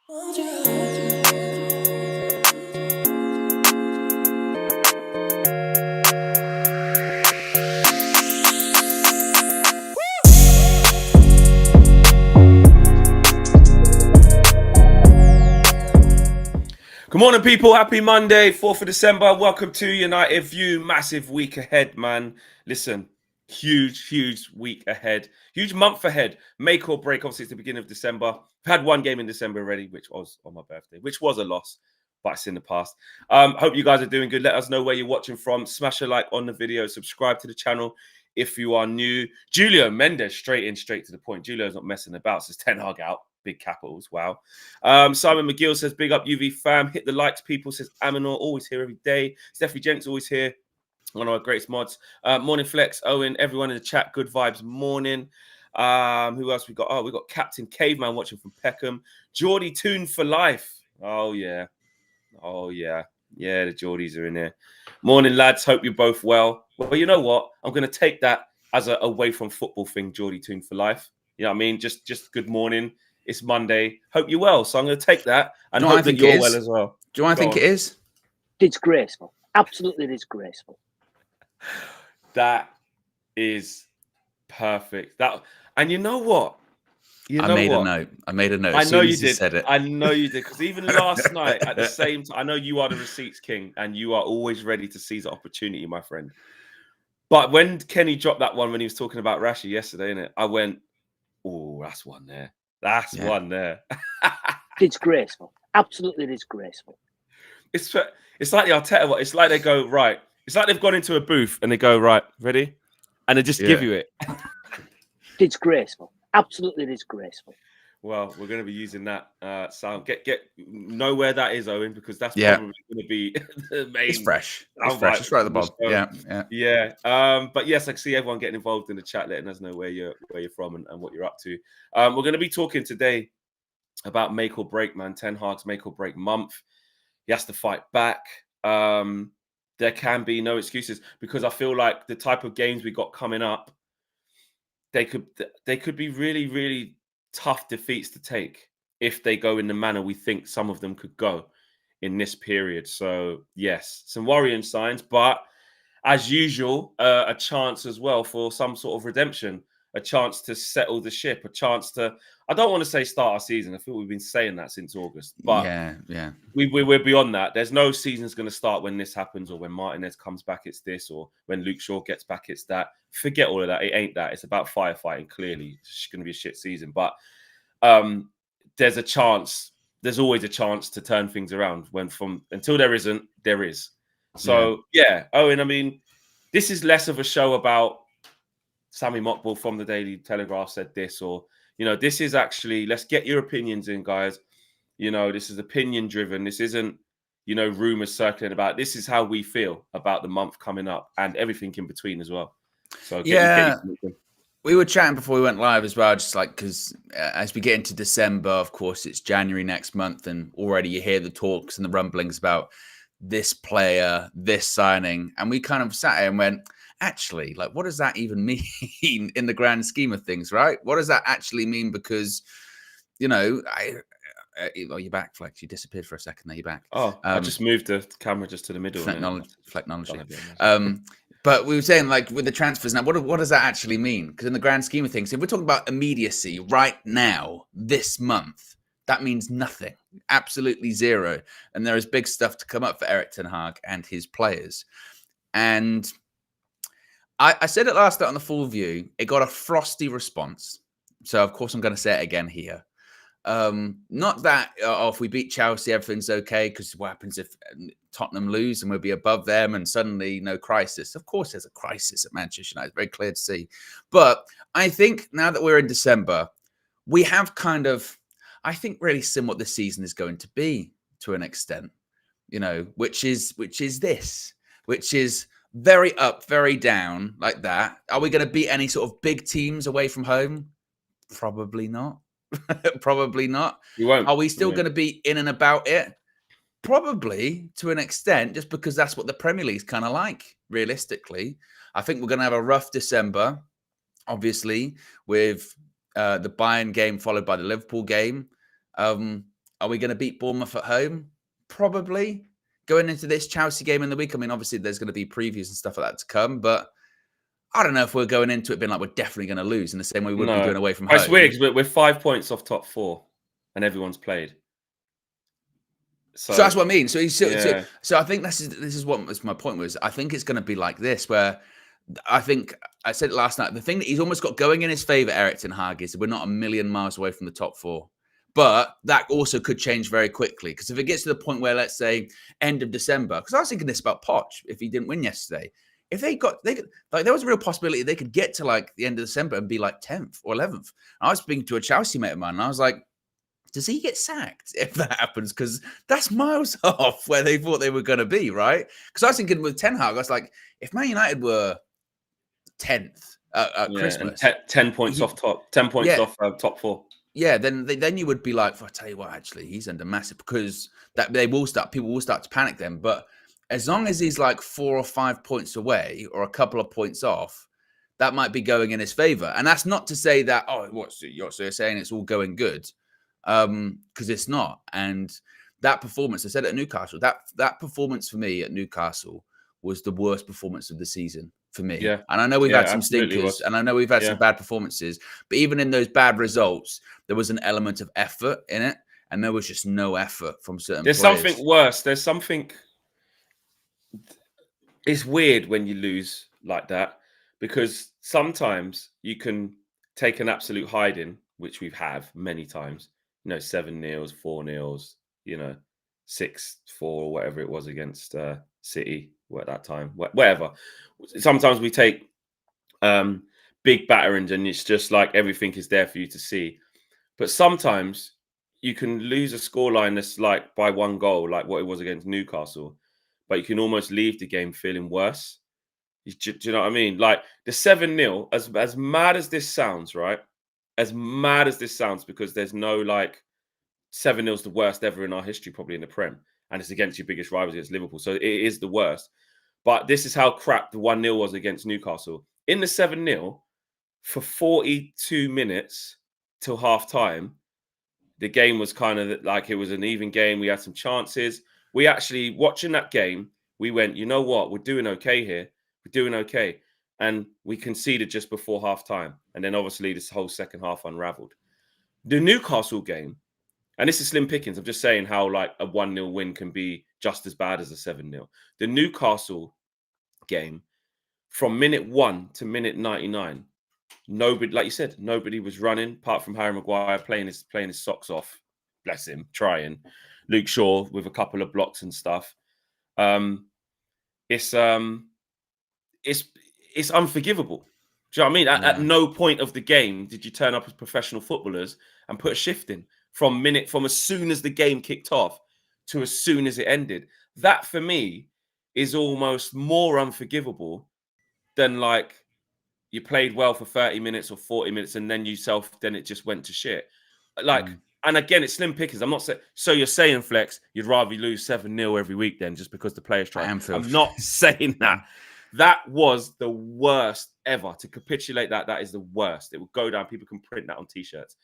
Good morning, people. Happy Monday, 4th of December. Welcome to United View. Massive week ahead, man. Listen, huge week ahead. Huge month ahead. Make or break. Obviously, it's the beginning of December. I've had one game in December already, which was on my birthday, which was a loss, but it's in the past. Hope you guys are doing good. Let us know where you're watching from. Smash a like on the video. Subscribe to the channel if you are new. Julio Mendes, straight to the point. Julio's not messing about. Says Ten Hag out. Big capitals, wow. Simon McGill says, big up UV fam. Hit the likes, people. Says Aminor, always here every day. Steffi Jenks, always here. One of our greatest mods. Morning Flex, Owen, everyone in the chat. Good vibes morning. Who else we got? Oh, we got Captain Caveman watching from Peckham. Geordie Toon for life. Oh, yeah. Yeah, the Geordies are in there. Morning, lads. Hope you're both well. Well, you know what? I'm going to take that as a away from football thing, Geordie Toon for life. You know what I mean? Just good morning. It's Monday. Hope you're well. So I'm going to take that and hope that you're well as well. Do you want to think it is? Disgraceful. Absolutely disgraceful. That is perfect. And you know what? I made a note. I know you did. Said it. I know you did. Because even last night at the same time, I know you are the receipts king and you are always ready to seize the opportunity, my friend. But when Kenny dropped that one when he was talking about Rashi yesterday, innit, I went, oh, that's one there. That's one there. Disgraceful. Absolutely disgraceful. It's like the Arteta one. It's like they go, right. It's like they've gone into a booth and they go, right, ready? And they just give you it. Disgraceful. Absolutely disgraceful. Well, we're going to be using that sound. Know where that is, Owen, because that's probably going to be the main. It's fresh. It's fresh. It's right at the bottom. Yeah. But yes, I can see everyone getting involved in the chat, letting us know where you're from and what you're up to. We're going to be talking today about make or break, man. Ten Hag's make or break month. He has to fight back. There can be no excuses because I feel like the type of games we got coming up, they could be really tough defeats to take if they go in the manner we think some of them could go in this period. So yes, some worrying signs, but as usual, a chance as well for some sort of redemption, a chance to settle the ship, a chance to, I don't want to say start our season. I feel we've been saying that since August, but we're beyond that. There's no season's going to start when this happens or when Martinez comes back, it's this, or when Luke Shaw gets back, it's that. Forget all of that. It ain't that. It's about firefighting. Clearly, it's going to be a shit season, but there's a chance. There's always a chance to turn things around. Until there isn't, there is. So Owen. I mean, this is less of a show about Sammy Mockball from the Daily Telegraph said this, or this is actually, let's get your opinions in, guys. This is opinion driven. This isn't rumors circling about. This is how we feel about the month coming up and everything in between as well. So we were chatting before we went live as well, just like because as we get into December, of course, it's January next month, and already you hear the talks and the rumblings about this player, this signing, and we kind of sat here and went, actually, like, what does that even mean in the grand scheme of things, right? What does that actually mean? Because, you're back, Flex. You disappeared for a second. There, you're back. Oh, I just moved the camera just to the middle. Technology. But we were saying, like, with the transfers now, what does that actually mean? Because in the grand scheme of things, if we're talking about immediacy right now, this month, that means nothing. Absolutely zero. And there is big stuff to come up for Erik ten Hag and his players. And I said it last night on the Full View. It got a frosty response. So, of course, I'm going to say it again here. Not that if we beat Chelsea, everything's okay, because what happens if Tottenham lose and we'll be above them and suddenly no crisis? Of course, there's a crisis at Manchester United. It's very clear to see. But I think now that we're in December, we have kind of, I think, really seen what this season is going to be to an extent, which is very up, very down, like that. Are we going to beat any sort of big teams away from home? Probably not. Probably not. You won't. Are we still going to be in and about it? Probably, to an extent, just because that's what the Premier League's kind of like, realistically. I think we're going to have a rough December, obviously, with the Bayern game followed by the Liverpool game. Are we going to beat Bournemouth at home? Probably. Going into this Chelsea game in the week, I mean, obviously there's going to be previews and stuff like that to come, but I don't know if we're going into it being like we're definitely going to lose in the same way we would be doing away from home. It's weird because we're 5 points off top 4 and everyone's played. So that's what I mean. So I think this is what my point was. I think it's going to be like this, where I think I said it last night. The thing that he's almost got going in his favour, Erik ten Hag, is we're not a million miles away from the top 4. But that also could change very quickly, because if it gets to the point where, let's say, end of December, because I was thinking this about Poch if he didn't win yesterday. If there was a real possibility they could get to like the end of December and be like 10th or 11th. I was speaking to a Chelsea mate of mine, and I was like, does he get sacked if that happens? Because that's miles off where they thought they were going to be, right? Because I was thinking with Ten Hag, I was like, if Man United were 10th at Christmas, 10 points off top, 10 points off top 4. Yeah, then you would be like, I tell you what, actually, he's under massive, because that people will start to panic then. But as long as he's like 4 or 5 points away or a couple of points off, that might be going in his favour. And that's not to say that, so you're saying it's all going good, because it's not. And that performance, I said at Newcastle, that performance for me at Newcastle was the worst performance of the season for me. Yeah. And I know we've had some stinkers, and I know we've had some bad performances, but even in those bad results, there was an element of effort in it, and there was just no effort from certain players. Something worse. There's something. It's weird when you lose like that, because sometimes you can take an absolute hiding, which we've have many times. 7-0, 4-0, 6-4, or whatever it was against City at that time. Whatever. Sometimes we take big batterings, and it's just like everything is there for you to see. But sometimes you can lose a scoreline that's like by 1 goal, like what it was against Newcastle, but you can almost leave the game feeling worse. Do you know what I mean? Like the 7-0, as mad as this sounds, right? As mad as this sounds, because there's no like 7-0 is the worst ever in our history, probably in the Prem, and it's against your biggest rivals, against Liverpool. So it is the worst. But this is how crap the 1-0 was against Newcastle. In the 7-0, for 42 minutes till half time, the game was kind of like it was an even game. We had some chances. We actually, watching that game, we went, you know what? We're doing okay here. We're doing okay. And we conceded just before half time. And then obviously this whole second half unraveled. The Newcastle game, and this is slim pickings, I'm just saying how like a 1-0 win can be just as bad as a 7-0. The Newcastle game, from minute 1 to minute 99, nobody, like you said, nobody was running apart from Harry Maguire playing his socks off. Bless him, trying. Luke Shaw with a couple of blocks and stuff. It's unforgivable. Do you know what I mean? At no point of the game did you turn up as professional footballers and put a shift in from as soon as the game kicked off to as soon as it ended. That for me is almost more unforgivable than like you played well for 30 minutes or 40 minutes and then then it just went to shit. Like, and again, it's slim pickings. I'm not saying, so you're saying, Flex, you'd rather lose 7-0 every week then just because the players try. I'm not saying that. That was the worst ever. To capitulate that is the worst. It will go down. People can print that on T-shirts.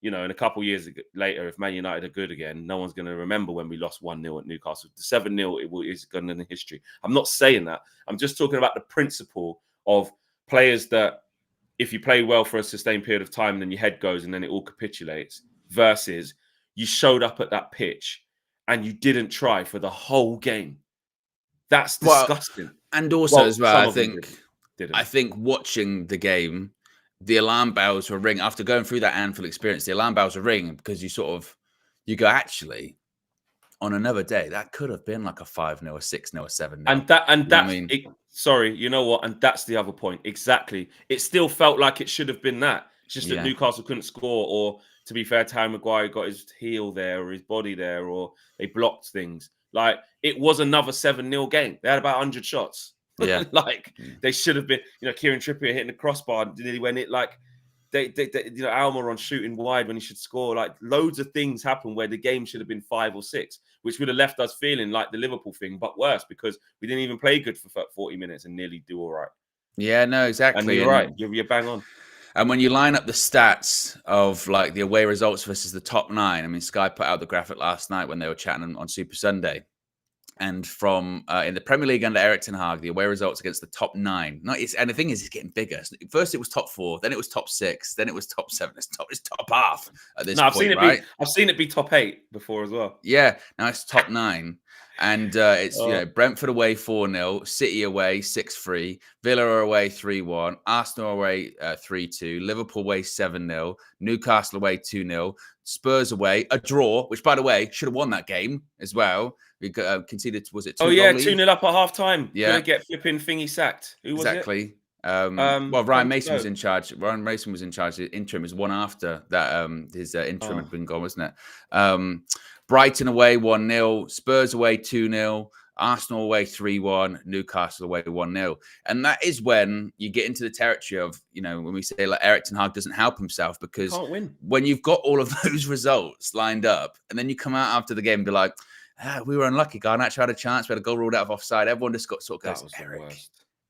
In a couple of years later, if Man United are good again, no one's going to remember when we lost 1-0 at Newcastle. The 7-0 is going in history. I'm not saying that. I'm just talking about the principle of players that if you play well for a sustained period of time, then your head goes and then it all capitulates, versus you showed up at that pitch and you didn't try for the whole game. That's disgusting. And also as well, I think watching the game, the alarm bells were ringing. After going through that Anfield experience, the alarm bells were ringing, because you go, actually, on another day, that could have been like a 5-0, a 6-0, a 7-0. Sorry, you know what? And that's the other point. Exactly. It still felt like it should have been that. It's just that Newcastle couldn't score, or to be fair, Harry Maguire got his heel there or his body there, or they blocked things. Like, it was another 7-0 game. They had about 100 shots. Yeah. They should have been, Kieran Trippier hitting the crossbar when it Almiron shooting wide when he should score. Like, loads of things happen where the game should have been 5 or 6, which would have left us feeling like the Liverpool thing, but worse, because we didn't even play good for 40 minutes and nearly do all right. Yeah, no, exactly. And you're right. You're bang on. And when you line up the stats of like the away results versus the top 9, I mean, Sky put out the graphic last night when they were chatting on Super Sunday. And from in the Premier League under Erik ten Hag, the away results against the top 9. And the thing is, it's getting bigger. First, it was top 4, then it was top 6, then it was top 7. It's top half at this point, right? I've seen it be top 8 before as well. Yeah, now it's top 9. And it's, Brentford away 4-0, City away 6-3, Villa away 3-1, Arsenal away 3-2, Liverpool away 7-0, Newcastle away 2-0, Spurs away, a draw, which, by the way, should have won that game as well. We conceded, was it 2-0? Oh, yeah, 2-0 up at half time. Yeah. Gonna get flipping thingy sacked. Who was exactly. it? Well, Ryan Mason was in charge. Ryan Mason was in charge. The interim was one after that. His interim had been gone, wasn't it? Brighton away 1-0, Spurs away 2-0, Arsenal away 3-1, Newcastle away 1-0. And that is when you get into the territory of, when we say like Erik ten Hag doesn't help himself, because when you've got all of those results lined up and then you come out after the game and be like, we were unlucky. Garnacho had a chance. We had a goal ruled out of offside. Everyone just got sort of goes,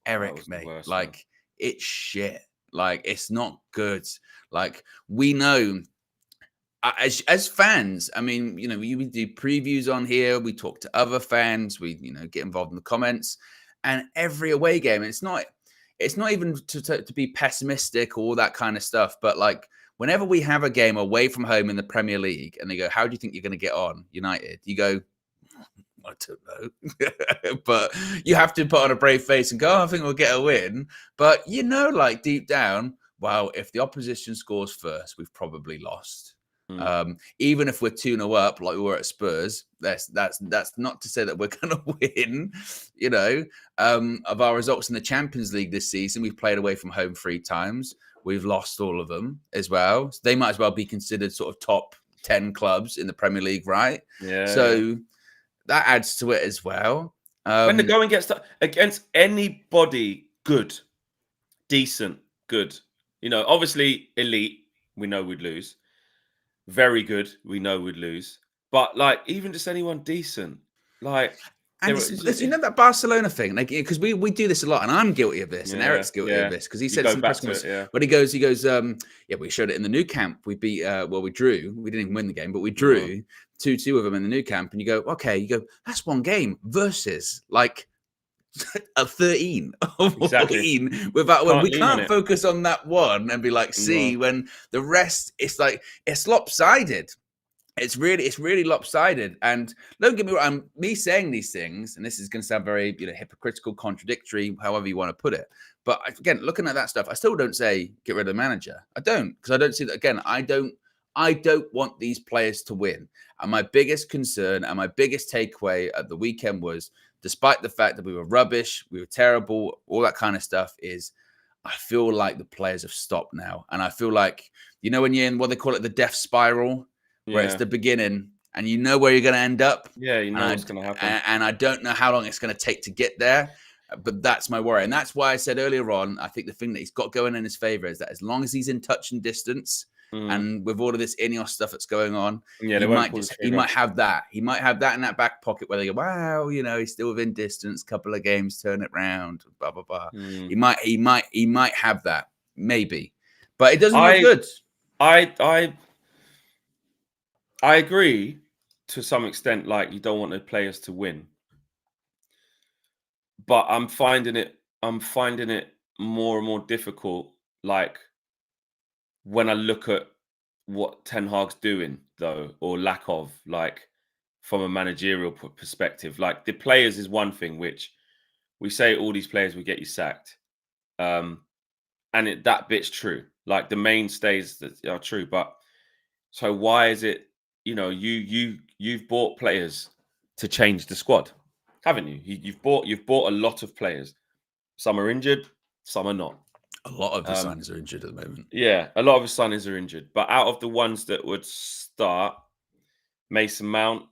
Eric, mate. Like, it's shit. Like, it's not good. Like, we know as fans, I mean, we do previews on here. We talk to other fans. We, get involved in the comments. And every away game, it's not even to be pessimistic or all that kind of stuff. But like, whenever we have a game away from home in the Premier League and they go, how do you think you're going to get on, United? You go, I don't know. But you have to put on a brave face and go, I think we'll get a win. But, like deep down, well, if the opposition scores first, we've probably lost. Even if we're 2-0 up like we were at Spurs, that's not to say that we're going to win. Of our results in the Champions League this season, we've played away from home 3 times. We've lost all of them as well. So they might as well be considered sort of top 10 clubs in the Premier League, right? Yeah. So that adds to it as well. When the going gets against anybody good, decent, good, obviously elite, we know we'd lose. Very good, we know we'd lose. But like, even just anyone decent, like, and that Barcelona thing, like, because we do this a lot, and I'm guilty of this, and Eric's guilty of this, because he said some press conference, but he goes, we showed it in the new camp. We beat, we drew. We didn't even win the game, but we drew 2-2 with them in the new camp. And you go, okay, that's one game versus like a 13 or 14 without when we can't focus on that one and be like, when the rest, it's like, it's lopsided. It's really lopsided. And don't get me wrong, me saying these things, and this is going to sound very, hypocritical, contradictory, however you want to put it. But again, looking at that stuff, I still don't say get rid of the manager. I don't, because I don't see that. Again, I don't want these players to win. And my biggest concern and my biggest takeaway at the weekend was, despite the fact that we were rubbish, we were terrible, all that kind of stuff, is I feel like the players have stopped now. And I feel like, when you're in what they call it, the death spiral, where it's the beginning and you know where you're going to end up. Yeah, what's going to happen. And I don't know how long it's going to take to get there, but that's my worry. And that's why I said earlier on, I think the thing that he's got going in his favor is that as long as he's in touch and distance, and with all of this Ineos stuff that's going on, he might have that. He might have that in that back pocket where they go, wow, he's still within distance, couple of games, turn it round, blah, blah, blah. He might have that, maybe. But it doesn't look good. I agree to some extent, like, you don't want the players to win. But I'm finding it more and more difficult, like, when I look at what Ten Hag's doing, though, or lack of, like, from a managerial perspective. Like, the players is one thing, which we say all these players will get you sacked. And that bit's true. Like, the mainstays that are true. But so why is it, you've bought players to change the squad, haven't you? You've bought a lot of players. Some are injured, some are not. A lot of the signings are injured at the moment. Yeah, a lot of his signings are injured. But out of the ones that would start, Mason Mount,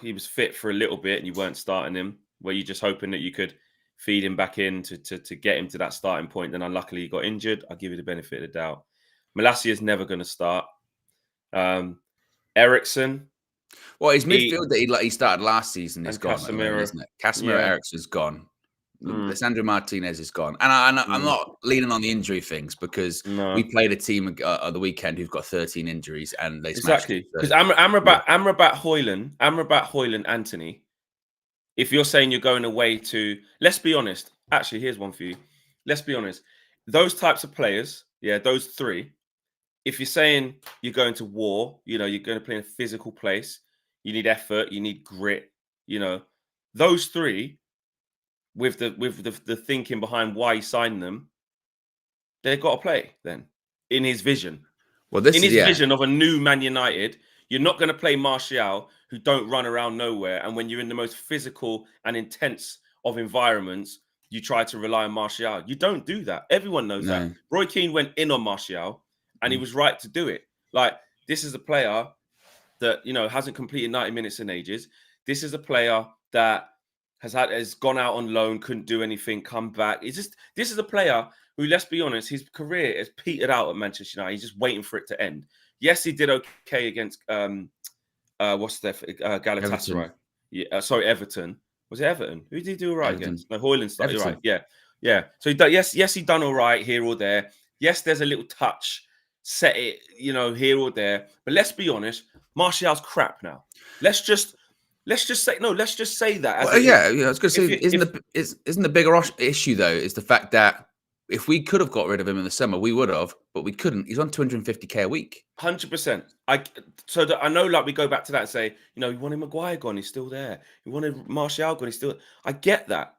he was fit for a little bit and you weren't starting him, where you're just hoping that you could feed him back in to get him to that starting point. Then unluckily he got injured. I'll give you the benefit of the doubt. Malacia is never going to start. Ericsson. Well, his midfield that he started last season is gone, isn't it? Casemiro Ericsson's gone. Lisandro Martinez is gone. And I'm not leaning on the injury things because we played a team on the weekend who've got 13 injuries and they smashed exactly. Because Amrabat, Højlund, Anthony, if you're saying you're going away to, let's be honest. Actually, here's one for you. Let's be honest. Those types of players, those three, if you're saying you're going to war, you're going to play in a physical place, you need effort, you need grit, those three, with the thinking behind why he signed them, they've got to play then in his vision. Well, vision of a new Man United, you're not going to play Martial, who don't run around nowhere. And when you're in the most physical and intense of environments, you try to rely on Martial. You don't do that. Everyone knows that. Roy Keane went in on Martial, and he was right to do it. Like, this is a player that, hasn't completed 90 minutes in ages. This is a player that has gone out on loan, couldn't do anything, come back. This is a player who, let's be honest, his career has petered out at Manchester United. He's just waiting for it to end. Yes, he did okay against Galatasaray. Everton. Was it Everton? Who did he do all right against? No, Højlund started. Right. Yeah. So he done all right here or there. Yes, there's a little touch, set it, here or there. But let's be honest, Martial's crap now. Let's just say that. I was going to say, isn't the bigger issue though is the fact that if we could have got rid of him in the summer, we would have, but we couldn't. He's on 250k a week. 100%. I know, like, we go back to that and say, you wanted Maguire gone, he's still there. You wanted Martial gone, he's still. I get that.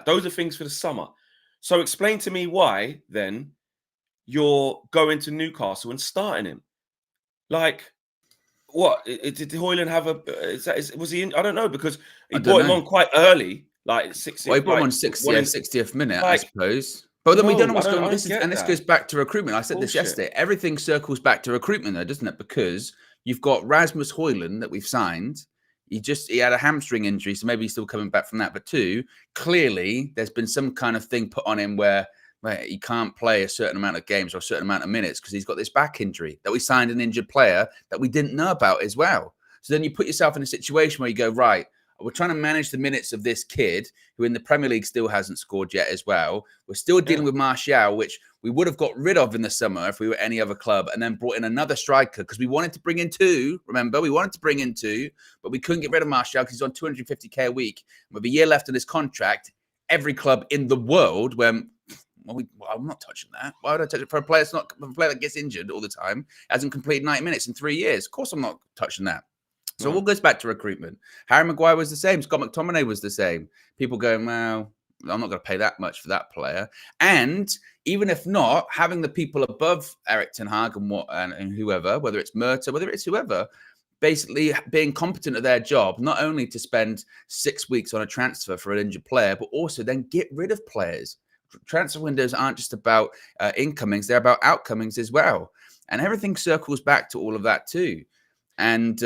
Those are things for the summer. So explain to me why then you're going to Newcastle and starting him. Like, what did Højlund have was he in? I don't know, because he brought him on quite early, like 60th. Well, he brought him on 60th minute, I suppose. But then we don't know what's going on. This goes back to recruitment. I said this yesterday. Everything circles back to recruitment, though, doesn't it? Because you've got Rasmus Højlund that we've signed. He had a hamstring injury, so maybe he's still coming back from that. But two, clearly there's been some kind of thing put on him where he can't play a certain amount of games or a certain amount of minutes because he's got this back injury that we signed an injured player that we didn't know about as well. So then you put yourself in a situation where you go, right, we're trying to manage the minutes of this kid who in the Premier League still hasn't scored yet as well. We're still dealing with Martial, which we would have got rid of in the summer if we were any other club, and then brought in another striker because we wanted to bring in two. Remember, we wanted to bring in two, but we couldn't get rid of Martial because he's on 250k a week. With a year left on his contract, every club in the world went, I'm not touching that. Why would I touch it for a player that gets injured all the time, hasn't completed 90 minutes in 3 years? Of course I'm not touching that. So it all goes back to recruitment. Harry Maguire was the same. Scott McTominay was the same. People going, well, I'm not going to pay that much for that player. And even if not, having the people above Erik ten Hag and whoever, whether it's Murta, whether it's whoever, basically being competent at their job, not only to spend 6 weeks on a transfer for an injured player, but also then get rid of players. Transfer windows aren't just about incomings, they're about outcomings as well. And everything circles back to all of that too. And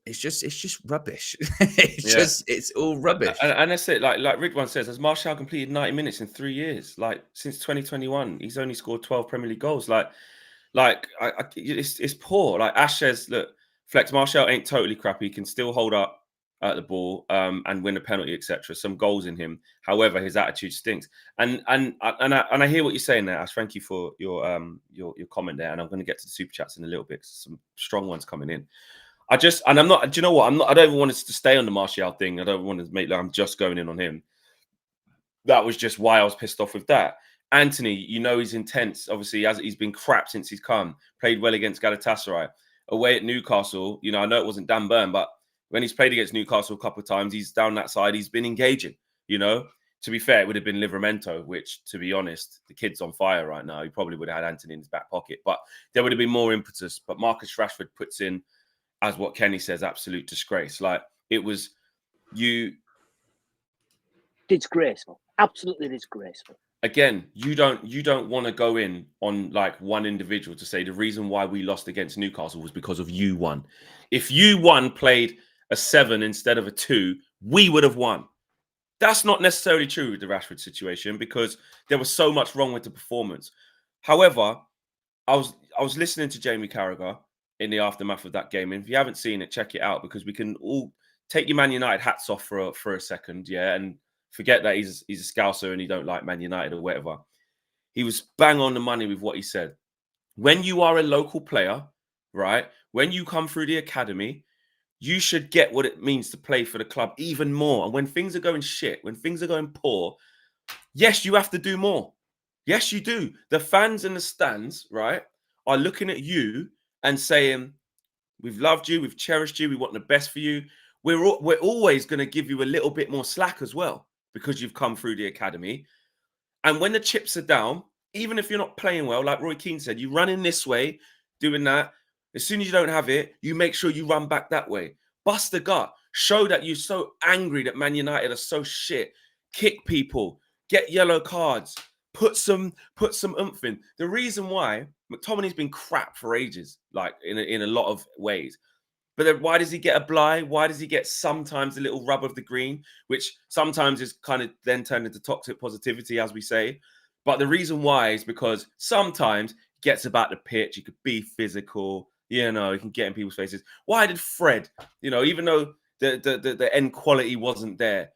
it's just rubbish. It's all rubbish. And that's it. Like Ridwan says, has Martial completed 90 minutes in 3 years? Like, since 2021, he's only scored 12 Premier League goals. It's poor. Like Ash says, look, Flex, Martial ain't totally crappy. He can still hold up at the ball and win a penalty, etc. Some goals in him. However, his attitude stinks. And I hear what you're saying there, Ash. Thank you for your comment there. And I'm going to get to the super chats in a little bit. Some strong ones coming in. I don't even want us to stay on the Martial thing. I don't want to make like I'm just going in on him. That was just why I was pissed off with that. Anthony, he's intense. Obviously, he's been crap since he's come. Played well against Galatasaray. Away at Newcastle, I know it wasn't Dan Burn, but when he's played against Newcastle a couple of times, he's down that side. He's been engaging, To be fair, it would have been Livramento, which, to be honest, the kid's on fire right now. He probably would have had Anthony in his back pocket, but there would have been more impetus. But Marcus Rashford puts in, as what Kenny says, absolute disgrace. Like, it was disgraceful, absolutely disgraceful. Again, you don't want to go in on like one individual to say the reason why we lost against Newcastle was because of you one. If you one played a 7 instead of a 2, we would have won. That's not necessarily true with the Rashford situation because there was so much wrong with the performance. However, I was listening to Jamie Carragher in the aftermath of that game. And if you haven't seen it, check it out because we can all take your Man United hats off for a second, and Forget that he's a Scouser and he don't like Man United or whatever. He was bang on the money with what he said. When you are a local player, right? When you come through the academy, you should get what it means to play for the club even more. And when things are going shit, when things are going poor, yes, you have to do more. Yes, you do. The fans in the stands, right, are looking at you and saying, we've loved you, we've cherished you, we want the best for you. We're always going to give you a little bit more slack as well because you've come through the academy. And when the chips are down, even if you're not playing well, like Roy Keane said, you run in this way, doing that. As soon as you don't have it, you make sure you run back that way. Bust the gut. Show that you're so angry that Man United are so shit. Kick people. Get yellow cards. Put some oomph in. The reason why McTominay's been crap for ages, like in a lot of ways. But then why does he get a bly? Why does he get sometimes a little rub of the green, which sometimes is kind of then turned into toxic positivity, as we say. But the reason why is because sometimes he gets about the pitch. He could be physical. You know, he can get in people's faces. Why did Fred, you know, even though the end quality wasn't there,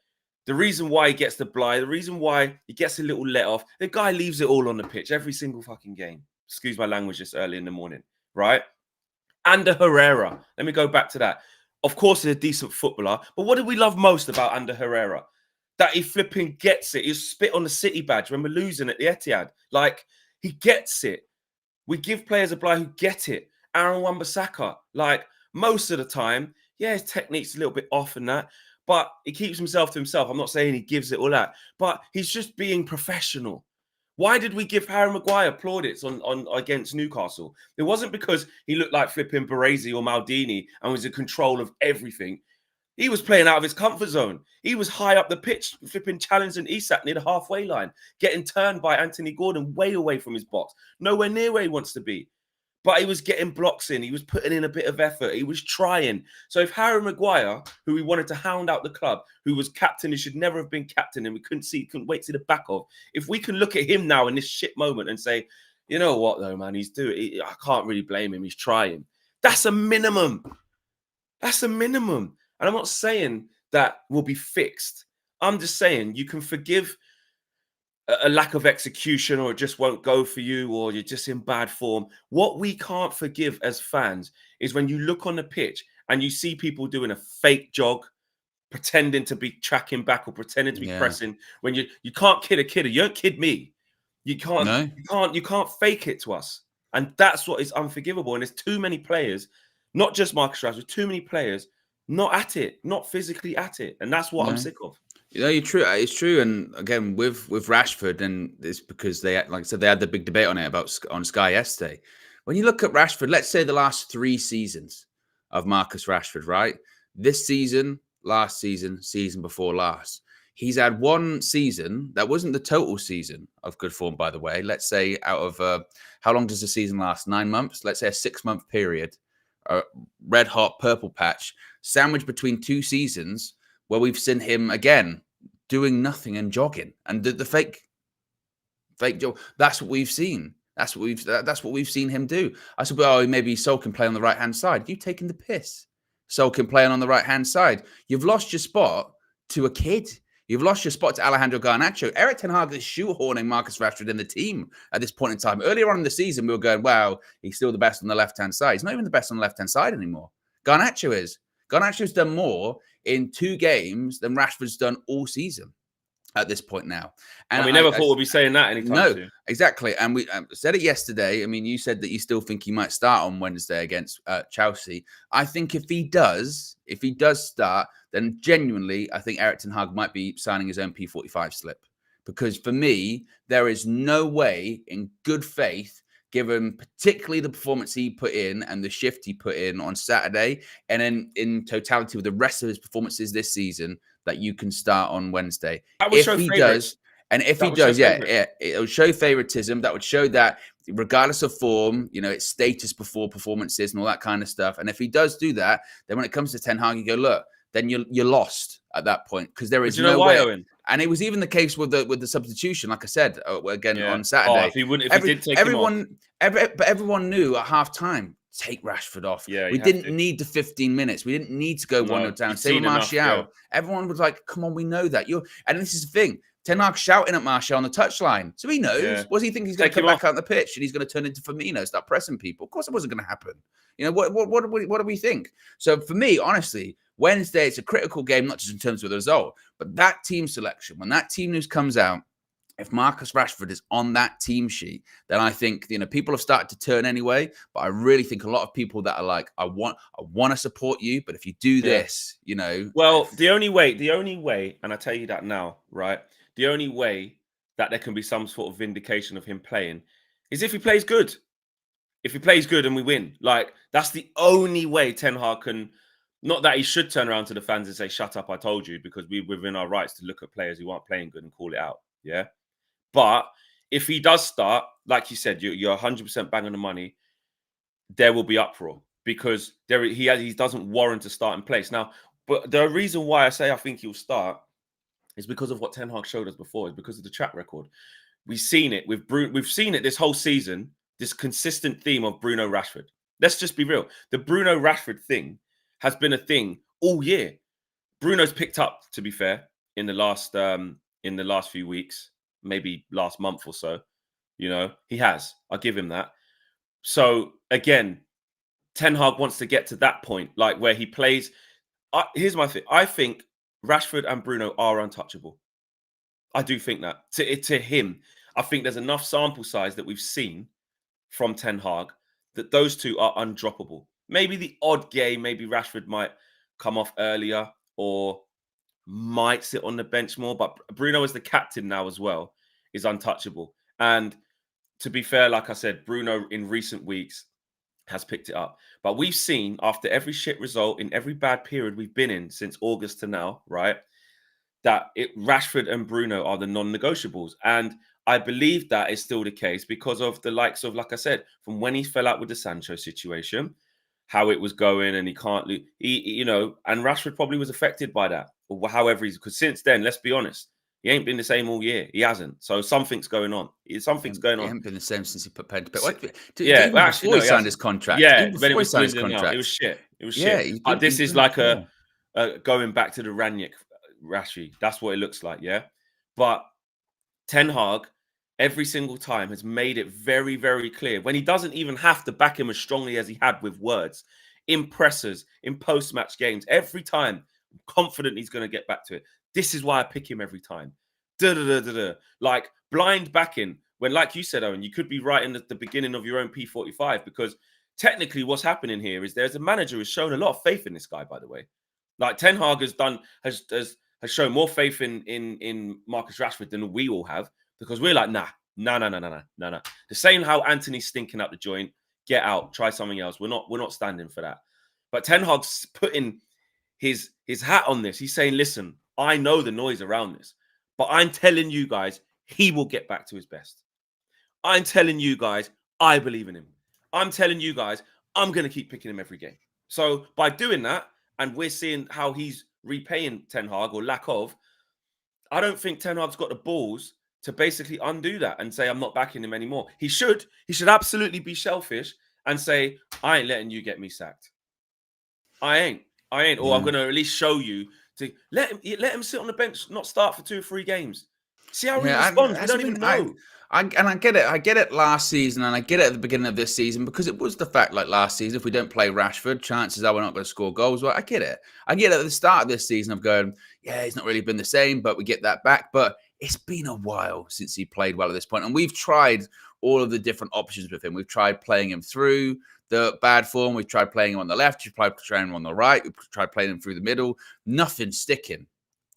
the reason why he gets the bly, the reason why he gets a little let off, the guy leaves it all on the pitch every single fucking game. Excuse my language this early in the morning, right? Ander Herrera. Let me go back to that. Of course, he's a decent footballer, but what did we love most about Ander Herrera? That he flipping gets it. He spit on the City badge when we're losing at the Etihad. Like, he gets it. We give players a bly who get it. Aaron Wan-Bissaka, like, most of the time, yeah, his technique's a little bit off and that, but he keeps himself to himself. I'm not saying he gives it all that, but he's just being professional. Why did we give Harry Maguire plaudits on against Newcastle? It wasn't because he looked like flipping Baresi or Maldini and was in control of everything. He was playing out of his comfort zone. He was high up the pitch, flipping challenging Isak near the halfway line, getting turned by Anthony Gordon way away from his box, nowhere near where he wants to be. But he was getting blocks in. He was putting in a bit of effort. He was trying. So if Harry Maguire, who we wanted to hound out the club, who was captain, who should never have been captain, and we couldn't wait to see the back of, if we can look at him now in this shit moment and say, you know what, though, man, he's doing it. I can't really blame him. He's trying. That's a minimum. That's a minimum. And I'm not saying that will be fixed. I'm just saying you can forgive a lack of execution, or it just won't go for you, or you're just in bad form. What we can't forgive as fans is when you look on the pitch and you see people doing a fake jog, pretending to be tracking back or pretending to be pressing. When you can't kid a kidder. You don't kid me. You can't. No. You can't fake it to us, and that's what is unforgivable. And there's too many players, not just Marcus Rashford, too many players not at it, not physically at it, and that's what I'm sick of. You know, you're true. It's true, and again with Rashford, and it's because they, like I said, they had the big debate on it on Sky yesterday. When you look at Rashford, let's say the last 3 seasons of Marcus Rashford, right? This season, last season, season before last, he's had 1 season that wasn't the total season of good form, by the way. Let's say out of how long does the season last? 9 months. Let's say a 6-month period, red hot purple patch, sandwiched between 2 seasons, where we've seen him again doing nothing and jogging, and the fake jog. That's what we've seen. That's what we've seen him do. I said, well, maybe Sol can play on the right hand side. You taking the piss? Sol can play on the right hand side. You've lost your spot to a kid. You've lost your spot to Alejandro Garnacho. Eric Ten Hag is shoehorning Marcus Rashford in the team at this point in time. Earlier on in the season, we were going, wow, he's still the best on the left hand side. He's not even the best on the left hand side anymore. Garnacho is. Garnacho's done more in 2 games than Rashford's done all season at this point now. And we never thought we'd be saying that anytime soon. Exactly. And we said it yesterday. I mean, you said that you still think he might start on Wednesday against Chelsea. I think if he does start, then genuinely, I think Eric Ten Hag might be signing his own P45 slip. Because for me, there is no way in good faith, given particularly the performance he put in and the shift he put in on Saturday, and then in totality with the rest of his performances this season, that you can start on Wednesday. If he does, it would show favoritism. That would show that regardless of form, you know, it's status before performances and all that kind of stuff. And if he does do that, then when it comes to Ten Hag, you go, look, then you're lost at that point, because there is no way. Owen? And it was even the case with the substitution, like I said again on Saturday. Everyone knew at half time take Rashford off. Yeah, We didn't need the 15 minutes. We didn't need to go 1-0 down. Same with Martial. Yeah. Everyone was like, come on, we know that. And this is the thing. Ten Hag shouting at Martial on the touchline. So he knows. Yeah. What does he think he's going to come back out on the pitch and he's going to turn into Firmino, start pressing people? Of course it wasn't going to happen. What do we think? So for me, honestly, Wednesday, it's a critical game, not just in terms of the result, but that team selection, when that team news comes out, if Marcus Rashford is on that team sheet, then I think, people have started to turn anyway. But I really think a lot of people that are like, I want to support you, but if you do this, Well, the only way, and I tell you that now, right? The only way that there can be some sort of vindication of him playing is if he plays good. If he plays good and we win, like that's the only way Ten Hag can. Not that he should turn around to the fans and say, "Shut up, I told you," because we're within our rights to look at players who aren't playing good and call it out. Yeah. But if he does start, like you said, you're 100% bang on the money, there will be uproar because he doesn't warrant a starting place. Now, but the reason why I say I think he'll start is because of what Ten Hag showed us before, is because of the track record. We've seen it with we've seen it this whole season, this consistent theme of Bruno Rashford. Let's just be real. The Bruno Rashford thing has been a thing all year. Bruno's picked up, to be fair, in the last few weeks. Maybe last month or so, he has. I'll give him that. So again, Ten Hag wants to get to that point, like where he plays. Here's my thing. I think Rashford and Bruno are untouchable. I do think that to him, I think there's enough sample size that we've seen from Ten Hag that those two are undroppable. Maybe the odd game, maybe Rashford might come off earlier or might sit on the bench more, but Bruno as the captain now as well is untouchable. And to be fair, like I said, Bruno in recent weeks has picked it up. But we've seen after every shit result in every bad period we've been in since August to now, right, that Rashford and Bruno are the non-negotiables. And I believe that is still the case because of the likes of, like I said, from when he fell out with the Sancho situation, how it was going and he can't, and Rashford probably was affected by that. Or however, because since then, let's be honest, he ain't been the same all year. He hasn't. So something's going on. Something's going on. He hasn't been the same since he put pen to paper. Yeah, before he signed his contract. Yeah, even before he signed his contract. It was shit. It was shit. This is like a going back to the Ranić Rashi. That's what it looks like, yeah? But Ten Hag, every single time, has made it very, very clear when he doesn't even have to back him as strongly as he had with words, in pressers, in post-match games. Every time, I'm confident he's going to get back to it. This is why I pick him every time. Like blind backing, when, like you said, Owen, you could be right in the beginning of your own P45 because technically what's happening here is there's a manager who's shown a lot of faith in this guy, by the way. Like Ten Hag has shown more faith in Marcus Rashford than we all have because we're like, nah. The same how Anthony's stinking up the joint, get out, try something else. We're not standing for that. But Ten Hag's putting his hat on this. He's saying, listen, I know the noise around this, but I'm telling you guys, he will get back to his best. I'm telling you guys, I believe in him. I'm telling you guys, I'm going to keep picking him every game. So by doing that, and we're seeing how he's repaying Ten Hag or lack of, I don't think Ten Hag's got the balls to basically undo that and say, I'm not backing him anymore. He should absolutely be selfish and say, I ain't letting you get me sacked. I ain't. Or I'm going to at least show you to let him sit on the bench, not start for 2 or 3 games. See how he responds. We don't even know. I get it. I get it last season, and I get it at the beginning of this season because it was the fact, like last season, if we don't play Rashford, chances are we're not going to score goals. Well, I get it. I get it at the start of this season of going, yeah, he's not really been the same, but we get that back. But it's been a while since he played well at this point, and we've tried all of the different options with him. We've tried playing him through the bad form. We've tried playing him on the left. We've tried playing him on the right. We've tried playing him through the middle. Nothing sticking.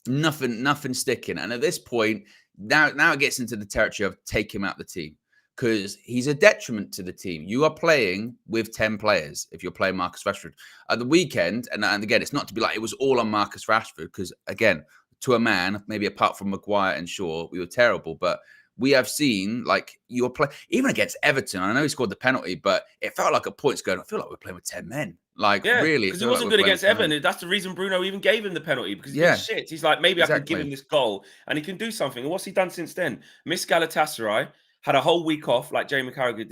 Nothing sticking. And at this point, now it gets into the territory of take him out the team because he's a detriment to the team. You are playing with 10 players if you're playing Marcus Rashford. At the weekend, and again, it's not to be like it was all on Marcus Rashford because, again, to a man, maybe apart from Maguire and Shaw, we were terrible. But we have seen, like, you're playing, even against Everton, I know he scored the penalty, but it felt like at points going, I feel like we're playing with 10 men. Like, really. Because it wasn't good against Everton. That's the reason Bruno even gave him the penalty because he's shit. He's like, maybe I can give him this goal and he can do something. And what's he done since then? Missed Galatasaray, had a whole week off, like Jamie Carragher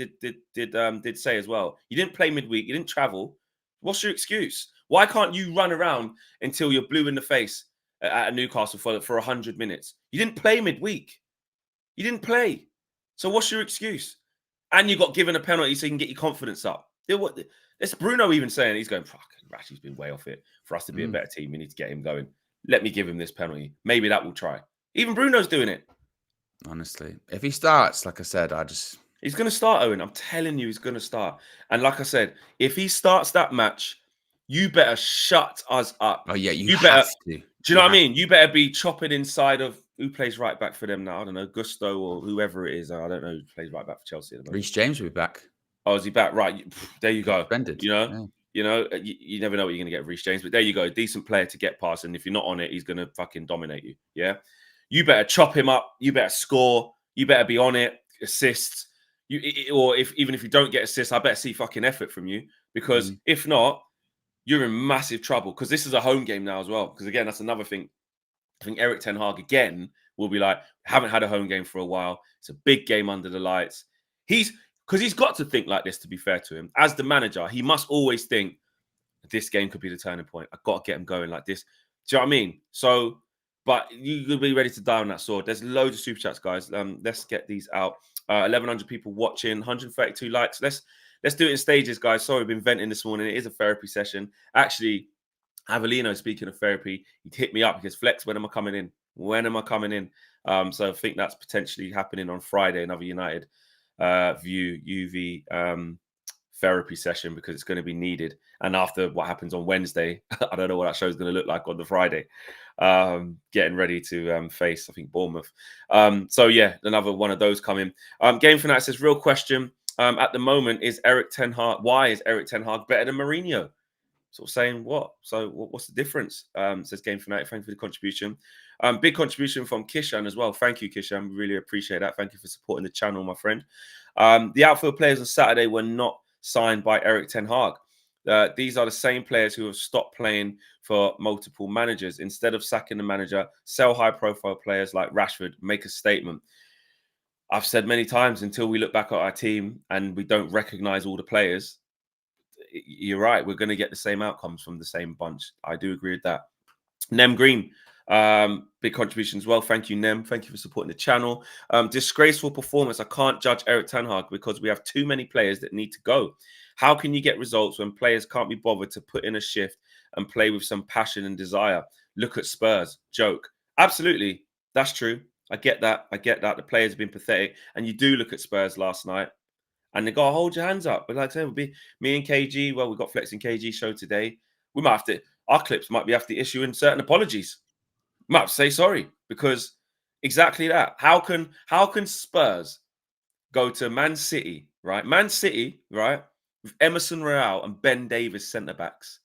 did say as well. You didn't play midweek. You didn't travel. What's your excuse? Why can't you run around until you're blue in the face at Newcastle for 100 minutes? You didn't play midweek. You didn't play. So what's your excuse? And you got given a penalty so you can get your confidence up. It's Bruno even saying, he's going, Rashi's been way off it. For us to be a better team, we need to get him going. Let me give him this penalty. Maybe that will try. Even Bruno's doing it. Honestly, if he starts, like I said, he's going to start, Owen. I'm telling you, he's going to start. And like I said, if he starts that match, you better shut us up. Oh, yeah, you better. have to. Do you know what I mean? You better be chopping inside of who plays right back for them now. I don't know, Gusto or whoever it is. I don't know who plays right back for Chelsea at the moment. Reece James will be back. Oh, is he back? Right. There you go. Suspended. You never know what you're going to get with Reece James. But there you go. Decent player to get past. And if you're not on it, he's going to fucking dominate you. Yeah. You better chop him up. You better score. You better be on it. Assists. Even if you don't get assists, I better see fucking effort from you. Because if not, you're in massive trouble. Because this is a home game now as well. Because again, that's another thing. I think Erik ten Hag again will be like, haven't had a home game for a while. It's a big game under the lights. Because he's got to think like this, to be fair to him. As the manager, he must always think, this game could be the turning point. I've got to get him going like this. Do you know what I mean? So, but you'll be ready to die on that sword. There's loads of super chats, guys. Let's get these out. 1,100 people watching, 132 likes. Let's do it in stages, guys. Sorry, I've been venting this morning. It is a therapy session. Actually, Avelino, speaking of therapy, he hit me up because Flex, when am I coming in? When am I coming in? So I think that's potentially happening on Friday, another United View UV therapy session, because it's going to be needed. And after what happens on Wednesday, I don't know what that show is going to look like on the Friday. Getting ready to face, I think, Bournemouth. So yeah, another one of those coming. Game Fanatic says, real question. At the moment, is Erik ten Hag? Why is Erik ten Hag better than Mourinho? Sort of saying what? So what's the difference? Says Game Fanatic. Thank you for the contribution. Big contribution from Kishan as well. Thank you, Kishan. Really appreciate that. Thank you for supporting the channel, my friend. The outfield players on Saturday were not signed by Erik ten Hag. These are the same players who have stopped playing for multiple managers. Instead of sacking the manager, sell high-profile players like Rashford, make a statement. I've said many times, until we look back at our team and we don't recognise all the players, you're right, we're going to get the same outcomes from the same bunch. I do agree with that. Nem Green, big contribution as well. Thank you, Nem. Thank you for supporting the channel. Disgraceful performance. I can't judge Erik ten Hag because we have too many players that need to go. How can you get results when players can't be bothered to put in a shift and play with some passion and desire? Look at Spurs. Joke. Absolutely. That's true. I get that. The players have been pathetic. And you do look at Spurs last night, and they got to hold your hands up. But like I said, it'll be me and KG. Well, we've got Flex and KG show today. We might have to, our clips might be have to issue in certain apologies. We might have to say sorry, because exactly that. How can Spurs go to Man City, right? Man City, right? With Emerson Royale and Ben Davies centre backs.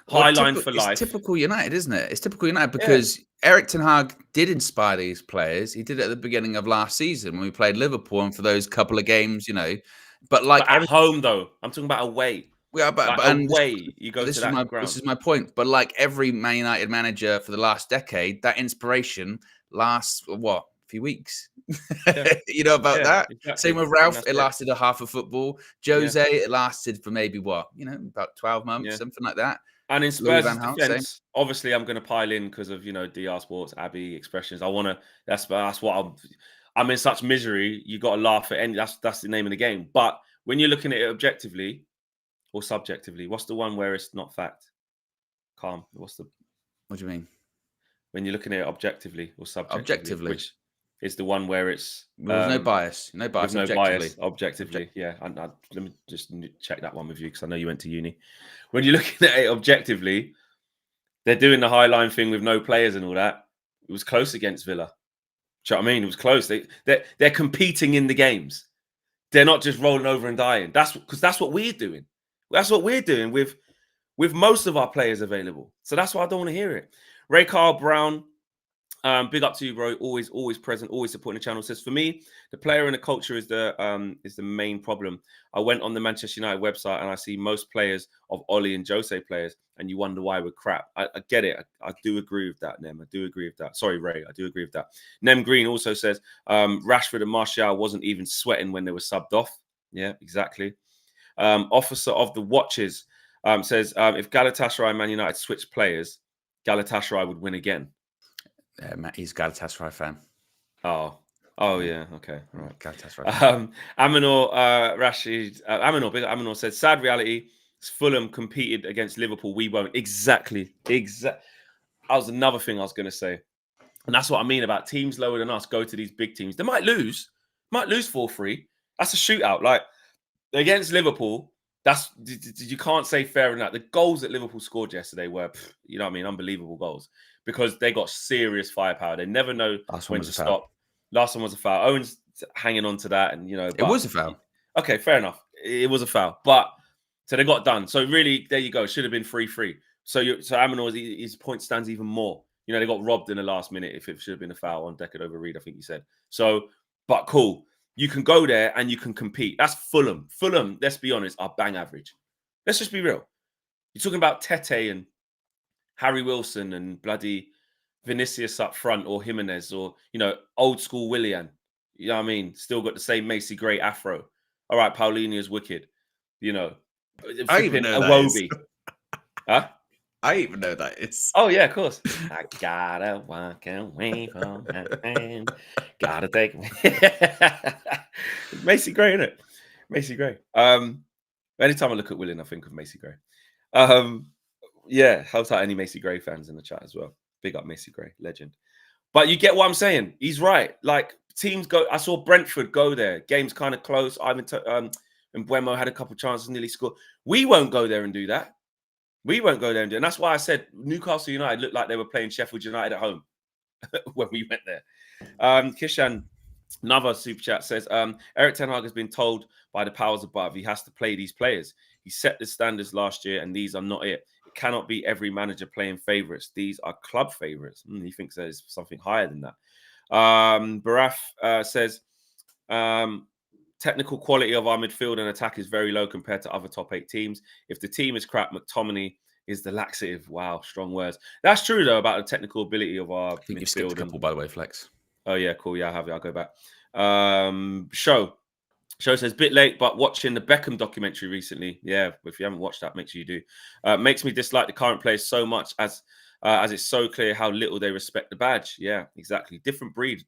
High line for life. It's typical United, isn't it? It's typical United because Erik ten Hag did inspire these players. He did it at the beginning of last season when we played Liverpool, and for those couple of games, But at home, though, I'm talking about away. Yeah, but away, you go to that ground. This is my point. But like every Man United manager for the last decade, that inspiration lasts a few weeks. Yeah. You know about that? Exactly. Same with Ralph. It lasted a half of football. Jose, it lasted for maybe about 12 months, something like that. And in Spurs' defense, obviously, I'm going to pile in because of DR Sports, Abby expressions. I want to. That's what I'm in such misery. You got to laugh at any. That's the name of the game. But when you're looking at it objectively or subjectively, what's the one where it's not fact? Calm. What do you mean? When you're looking at it objectively or subjectively, which is the one where it's there's no bias, objectively. Yeah, let me just check that one with you because I know you went to uni. When you're looking at it objectively, they're doing the high line thing with no players and all that. It was close against Villa. Do you know what I mean? It was close. They're competing in the games. They're not just rolling over and dying. That's what we're doing. That's what we're doing with most of our players available. So that's why I don't want to hear it. Ray Carl Brown Big up to you, bro. Always present, always supporting the channel. Says for me, the player and the culture is the main problem. I went on the Manchester United website and I see most players of Oli and Jose players, and you wonder why we're crap. I get it. I do agree with that, Nem. I do agree with that. Sorry, Ray. I do agree with that. Nem Green also says Rashford and Martial wasn't even sweating when they were subbed off. Yeah, exactly. Officer of the Watches says if Galatasaray and Man United switched players, Galatasaray would win again. He's a Galatasaray fan. Oh yeah, okay, all right. Galatasaray. Aminor Rashid, Aminor said, "Sad reality. Fulham competed against Liverpool. We won't." Exactly. That was another thing I was going to say, and that's what I mean about teams lower than us go to these big teams. They might lose 4-3. That's a shootout. Like against Liverpool, you can't say fair enough. The goals that Liverpool scored yesterday were, you know what I mean, unbelievable goals because they got serious firepower. They never know when to stop. Last one was a foul. Owen's hanging on to that, and it was a foul. Okay, fair enough. It was a foul, but so they got done. So really, there you go. It should have been 3-3. So Aminor, his point stands even more. They got robbed in the last minute. If it should have been a foul on Deckard over Reed, I think you said. So, but cool. You can go there and you can compete. That's Fulham. Fulham, let's be honest, are bang average. Let's just be real. You're talking about Tete and Harry Wilson and bloody Vinicius up front, or Jimenez, or old school Willian. You know what I mean? Still got the same Macy Gray afro. All right, Paulinia's wicked. I even know Iwobi. Huh? I even know that it's. Oh yeah, of course. I gotta walk away from that man. Gotta take me. Macy Gray, isn't it? Macy Gray. Anytime I look at Willian, I think of Macy Gray. Yeah, helps out any Macy Gray fans in the chat as well. Big up Macy Gray, legend. But you get what I'm saying. He's right. Like teams go. I saw Brentford go there. Game's kind of close. And Buemo had a couple chances, nearly scored. We won't go there and do that. We won't go there and do it. And that's why I said Newcastle United looked like they were playing Sheffield United at home when we went there. Kishan, another super chat says, Eric Ten Hag has been told by the powers above he has to play these players. He set the standards last year, and these are not it. It cannot be every manager playing favourites. These are club favourites. He thinks there's something higher than that. Baraf says, technical quality of our midfield and attack is very low compared to other top 8 teams. If the team is crap, McTominay is the laxative. Wow, strong words. That's true, though, about the technical ability of our midfield. You've skipped a couple, by the way, Flex. Oh, yeah, cool. Yeah, I have it. I'll go back. Show says, bit late, but watching the Beckham documentary recently. Yeah, if you haven't watched that, make sure you do. Makes me dislike the current players so much as it's so clear how little they respect the badge. Yeah, exactly. Different breed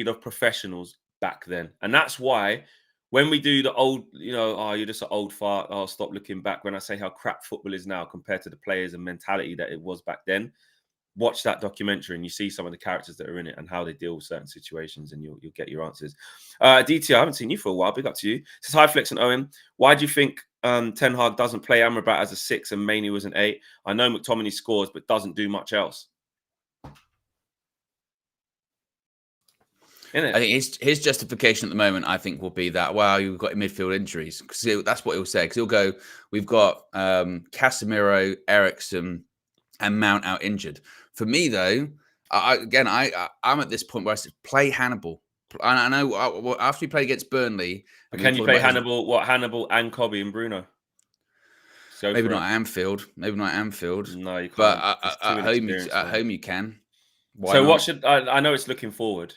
of professionals back then. And that's why when we do the old, you're just an old fart, I'll stop looking back, when I say how crap football is now compared to the players and mentality that it was back then, watch that documentary and you see some of the characters that are in it and how they deal with certain situations, and you'll get your answers. DT, I haven't seen you for a while. Big up to you. Says, hi, Flex and Owen. Why do you think Ten Hag doesn't play Amrabat as a 6 and Mainoo as an 8? I know McTominay scores, but doesn't do much else. I think his justification at the moment, I think, will be that, well, you've got midfield injuries. Because that's what he'll say. Because he'll go, we've got Casemiro, Eriksen, and Mount out injured. For me, though, I'm at this point where I said, play Hannibal. I know after you play against Burnley. Can you play Hannibal? Hannibal and Cobby and Bruno? Maybe not Anfield. No, you can't. But at home you can. Why not? What should I know? It's looking forward.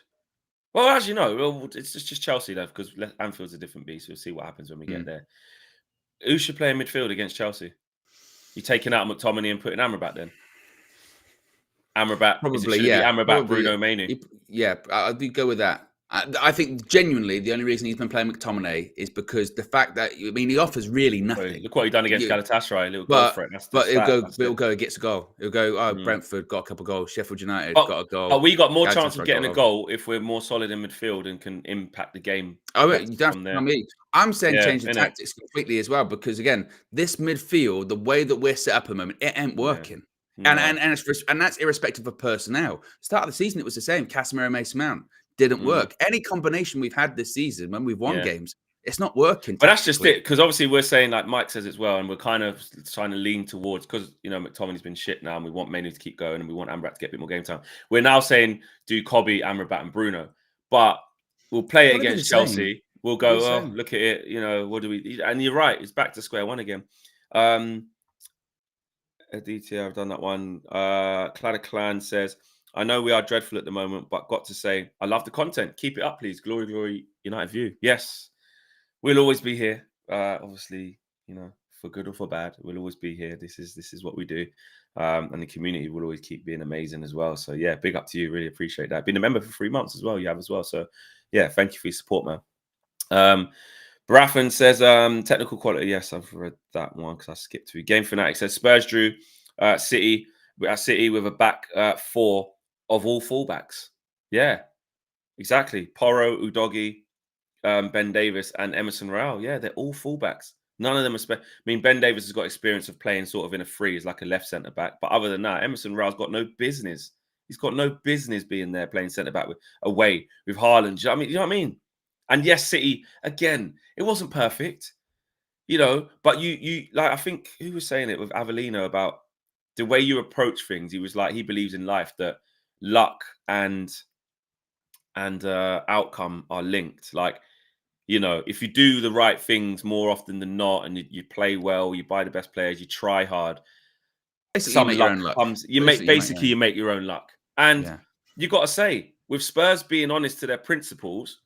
Well, as you know, it's just Chelsea though, because Anfield's a different beast. We'll see what happens when we get there. Who should play in midfield against Chelsea? You taking out McTominay and putting Amrabat then? Amrabat, probably, Amrabat, Bruno, Mainoo. Yeah, I'd go with that. I think genuinely the only reason he's been playing McTominay is because the fact that he offers really nothing. Look what he done against Galatasaray. Little goal threat. He'll go gets a goal. He'll go. Brentford got a couple of goals. Sheffield United got a goal. But we got more chance of getting a goal if we're more solid in midfield and can impact the game. I'm saying change the tactics completely as well, because again, this midfield, the way that we're set up at the moment, it ain't working. No. And that's irrespective of personnel. Start of the season, it was the same. Casemiro, Mason Mount didn't work. Any combination we've had this season when we've won games, It's not working. But that's just it, because obviously we're saying, like Mike says as well, and we're kind of trying to lean towards, because McTominay's been shit now, and we want Manu to keep going, and we want Amrabat to get a bit more game time. We're now saying do Kobe, Amrabat, and Bruno, but we'll play it against Chelsea. We'll go, oh, look at it. What do we? And you're right, it's back to square one again. Aditya, I've done that one. Cladder Clan says, I know we are dreadful at the moment, but got to say, I love the content. Keep it up, please. Glory, glory, United View. Yes, we'll always be here. Obviously, for good or for bad, we'll always be here. This is what we do. And the community will always keep being amazing as well. So yeah, big up to you. Really appreciate that. Been a member for 3 months as well. You have as well. So yeah, thank you for your support, man. Baraffin says, technical quality. Yes, I've read that one because I skipped through. Game Fanatic says Spurs drew City with a back four of all fullbacks. Yeah, exactly. Porro, Udogie, Ben Davis, and Emerson Royale. Yeah, they're all fullbacks. None of them are Ben Davis has got experience of playing sort of in a free as like a left centre back. But other than that, Emerson Royale's got no business. He's got no business being there playing centre back away with Haaland. You know what I mean? And yes, City, again, it wasn't perfect, but you like, I think, who was saying it with Avellino about the way you approach things? He was like, he believes in life that luck and outcome are linked. Like, if you do the right things more often than not, and you play well, you buy the best players, you try hard, basically you make your own luck. You make your own luck. And you got to say, with Spurs being honest to their principles,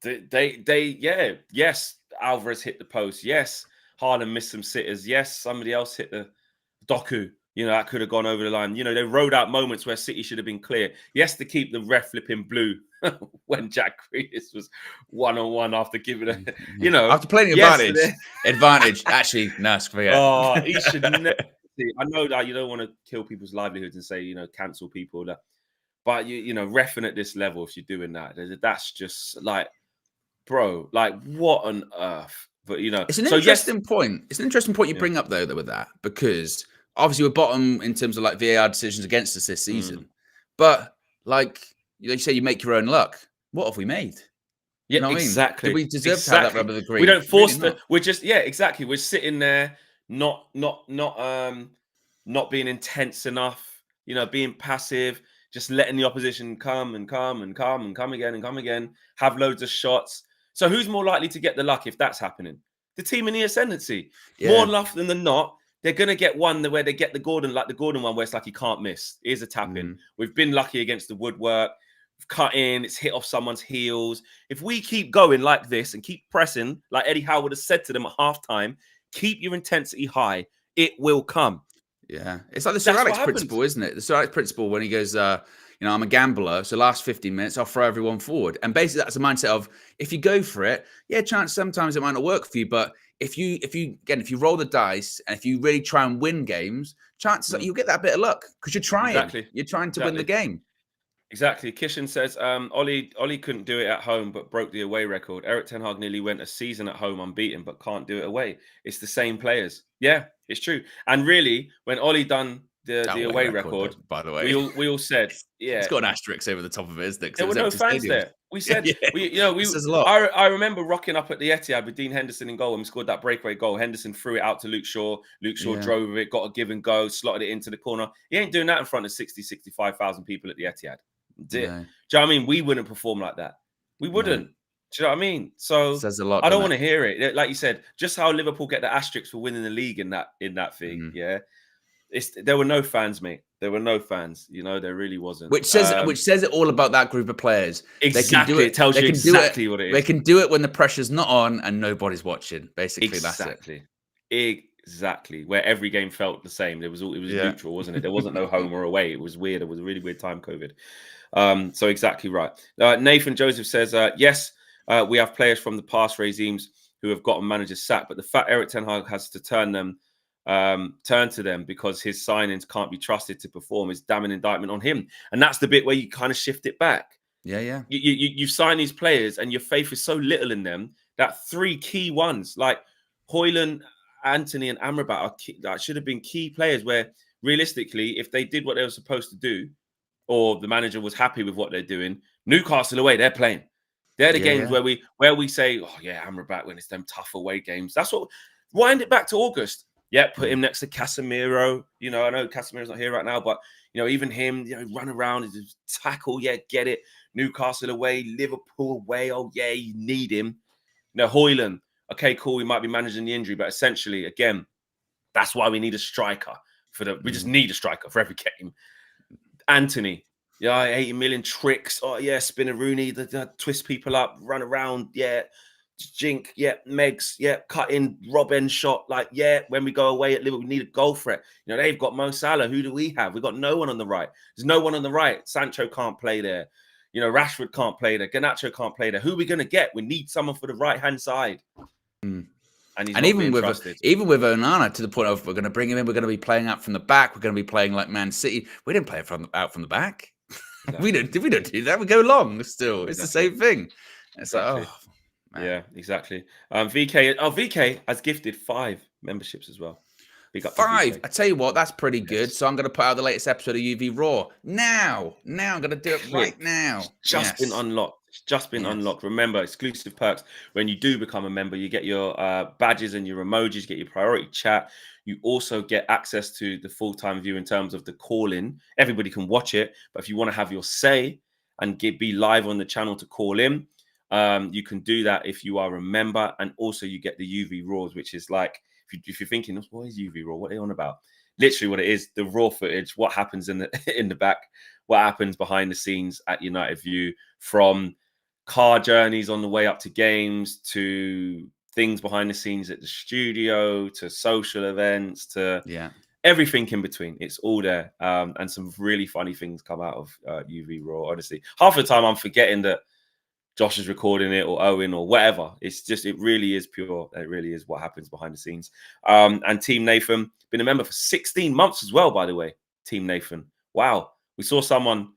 yes, Alvarez hit the post. Yes, Haaland missed some sitters. Yes, somebody else hit the Doku. That could have gone over the line. They rode out moments where City should have been clear. Yes, to keep the ref flipping blue when Jack Grealish was one-on-one after giving after playing advantage. Actually, no, forget. Oh, he should never. I know that you don't want to kill people's livelihoods and say cancel people, but reffing at this level, if you're doing that, that's just like, bro, like what on earth? But it's an interesting point. It's an interesting point you bring up though with that, because obviously we're bottom in terms of like VAR decisions against us this season. But like you say, you make your own luck. What have we made? Yeah, exactly. Do we deserve to have that rubber the green? We don't force we're just exactly. We're sitting there, not being intense enough. Being passive, just letting the opposition come again, have loads of shots. So who's more likely to get the luck if that's happening? The team in the ascendancy. Yeah. More often than not, they're going to get one where they get the Gordon one where it's like he can't miss. Here's a tap in. We've been lucky against the woodwork. We've cut in. It's hit off someone's heels. If we keep going like this and keep pressing, like Eddie Howe would have said to them at halftime, keep your intensity high. It will come. Yeah. It's like the Sir Alex principle, isn't it? The Sir Alex principle when he goes, I'm a gambler, so last 15 minutes, I'll throw everyone forward. And basically that's a mindset of, if you go for it, chance sometimes it might not work for you, but if you roll the dice and if you really try and win games, chances are you'll get that bit of luck because you're trying. Exactly. You're trying to win the game. Exactly. Kishan says, Ollie couldn't do it at home, but broke the away record. Eric Ten Hag nearly went a season at home unbeaten, but can't do it away. It's the same players. Yeah, it's true. And really, when Ollie done the away record, by the way, we all said, it's got an asterisk over the top of it, isn't it? There were no fans there. We said, says a lot. I remember rocking up at the Etihad with Dean Henderson in goal and we scored that breakaway goal. Henderson threw it out to Luke Shaw. Luke Shaw drove with it, got a give and go, slotted it into the corner. He ain't doing that in front of 65,000 people at the Etihad. Do you know what I mean? We wouldn't perform like that. We wouldn't. Do you know what I mean? So says a lot. I don't want to hear it. Like you said, just how Liverpool get the asterisk for winning the league in that thing. Yeah. There were no fans, mate. There were no fans. There really wasn't. Which says it all about that group of players. Exactly. It tells you exactly what it is. They can do it when the pressure's not on and nobody's watching. Basically, that's it. Exactly. Where every game felt the same. It was neutral, wasn't it? There wasn't no home or away. It was weird. It was a really weird time, COVID. So exactly right. Nathan Joseph says, yes, we have players from the past regimes who have gotten managers sacked, but the fact Eric Ten Hag has to turn to them because his signings can't be trusted to perform is damning indictment on him. And that's the bit where you kind of shift it back. Yeah. You sign these players and your faith is so little in them that three key ones like Højlund, Anthony and Amrabat that should have been key players where realistically, if they did what they were supposed to do, or the manager was happy with what they're doing, Newcastle away, they're playing. They're the games where we say, oh yeah, Amrabat when it's them tough away games. That's what. Wind it back to August. Yeah, put him next to Casemiro. You know, I know Casemiro's not here right now, but you know, even him, you know, run around, tackle, yeah, get it. Newcastle away, Liverpool away. Oh yeah, you need him. You know, Højlund. Okay, cool. We might be managing the injury, but essentially, again, that's why we need a striker we just need a striker for every game. Anthony. Yeah, 80 million tricks. Oh, yeah, spinner Rooney, twist people up, run around. Yeah, Jink. Yeah, Megs. Yeah, cut in, Rob End shot. Like, yeah, when we go away at Liverpool, we need a goal threat. You know, they've got Mo Salah. Who do we have? We've got no one on the right. There's no one on the right. Sancho can't play there. You know, Rashford can't play there. Garnacho can't play there. Who are we going to get? We need someone for the right-hand side. And even with Onana, to the point of we're going to bring him in, we're going to be playing out from the back. We're going to be playing like Man City. We didn't play out from the back. Exactly. we don't do that. We go long still. It's the same thing. It's like, oh, man. Yeah, exactly. VK has gifted 5 memberships as well. Big up 5. I tell you what, that's pretty good. So I'm going to put out the latest episode of UV Raw now. I'm going to do it right now. Just been unlocked. It's just been unlocked. Remember, exclusive perks. When you do become a member, you get your badges and your emojis, get your priority chat. You also get access to the full-time view in terms of the call-in. Everybody can watch it. But if you want to have your say and be live on the channel to call in, you can do that if you are a member. And also you get the UV Raws, which is like, if you're thinking, what is UV Raw? What are they on about? Literally what it is, the raw footage, what happens in the back, what happens behind the scenes at United View, from car journeys on the way up to games, to things behind the scenes at the studio, to social events, to everything in between. It's all there. And some really funny things come out of UV Raw, honestly. Half the time I'm forgetting that Josh is recording it, or Owen, or whatever. It's just, it really is pure. It really is what happens behind the scenes. And Team Nathan, been a member for 16 months as well, by the way. Team Nathan. Wow. We saw someone,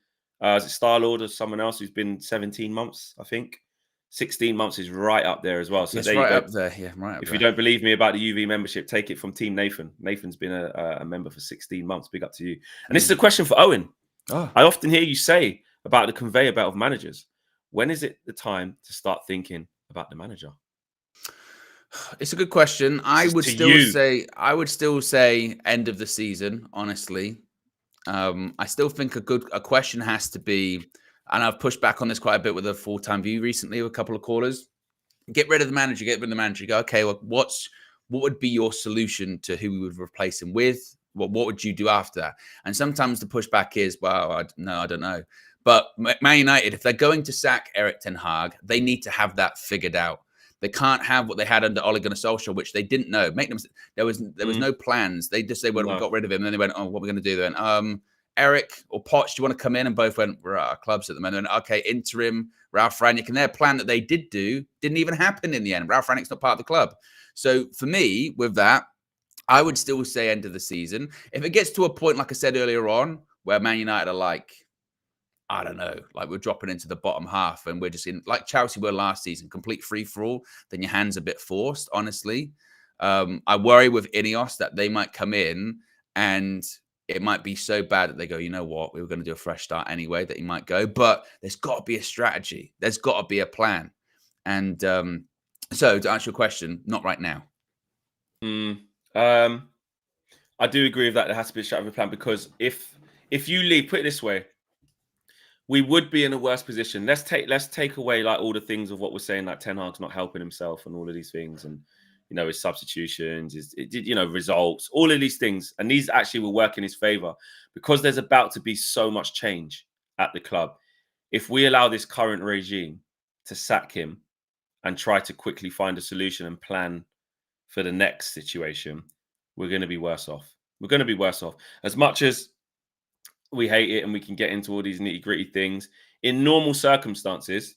is it Star-Lord or someone else who's been 17 months, I think. 16 months is right up there as well. So it's right up there. Yeah, right up if you don't believe me about the UV membership, take it from Team Nathan. Nathan's been a member for 16 months. Big up to you. And this is a question for Owen. I often hear you say about the conveyor belt of managers. When is it the time to start thinking about the manager? It's a good question. I would still say end of the season, honestly. I still think a question has to be, and I've pushed back on this quite a bit with a full-time view recently with a couple of callers. Get rid of the manager, You go, okay, well, what would be your solution to who we would replace him with? What would you do after that? And sometimes the pushback is, well, I don't know. But Man United, if they're going to sack Erik ten Hag, they need to have that figured out. They can't have what they had under Ole Gunnar Solskjaer, which they didn't know. There was no plans. They got rid of him, and then they went, oh, what are we going to do then? Eric or Potts, do you want to come in? And both went, we're at our clubs at the moment. And, okay, interim, Ralf Rangnick. And their plan that they did do didn't even happen in the end. Ralf Rangnick's not part of the club. So for me, with that, I would still say end of the season. If it gets to a point, like I said earlier on, where Man United are like, I don't know, like we're dropping into the bottom half and we're just in, like Chelsea were last season, complete free-for-all, then your hand's a bit forced, honestly. I worry with Ineos that they might come in and it might be so bad that they go, you know what, we were going to do a fresh start anyway, that he might go. But there's got to be a strategy. There's got to be a plan. And so to answer your question, not right now. I do agree with that. There has to be a strategy plan, because if you leave, put it this way, we would be in a worse position. Let's take away like all the things of what we're saying, like Ten Hag's not helping himself and all of these things, and you know, his substitutions, his results, all of these things, and these actually will work in his favor, because there's about to be so much change at the club. If we allow this current regime to sack him and try to quickly find a solution and plan for the next situation, we're going to be worse off. We're going to be worse off. As much as we hate it and we can get into all these nitty gritty things, in normal circumstances,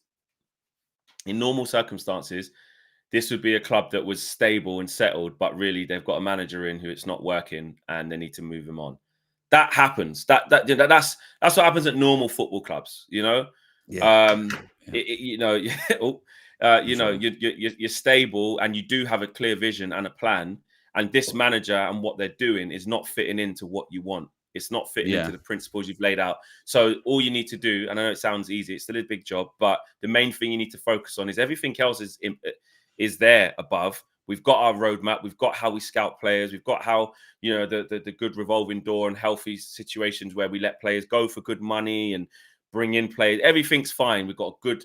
this would be a club that was stable and settled, but really they've got a manager in who it's not working and they need to move him on. That happens. That's what happens at normal football clubs, you know? Yeah. You're stable and you do have a clear vision and a plan, and this manager and what they're doing is not fitting into what you want. It's not fitting into the principles you've laid out. So all you need to do, and I know it sounds easy, it's still a big job, but the main thing you need to focus on is everything else is there above. We've got our roadmap. We've got how we scout players. We've got how, you know, the good revolving door and healthy situations where we let players go for good money and bring in players. Everything's fine. We've got a good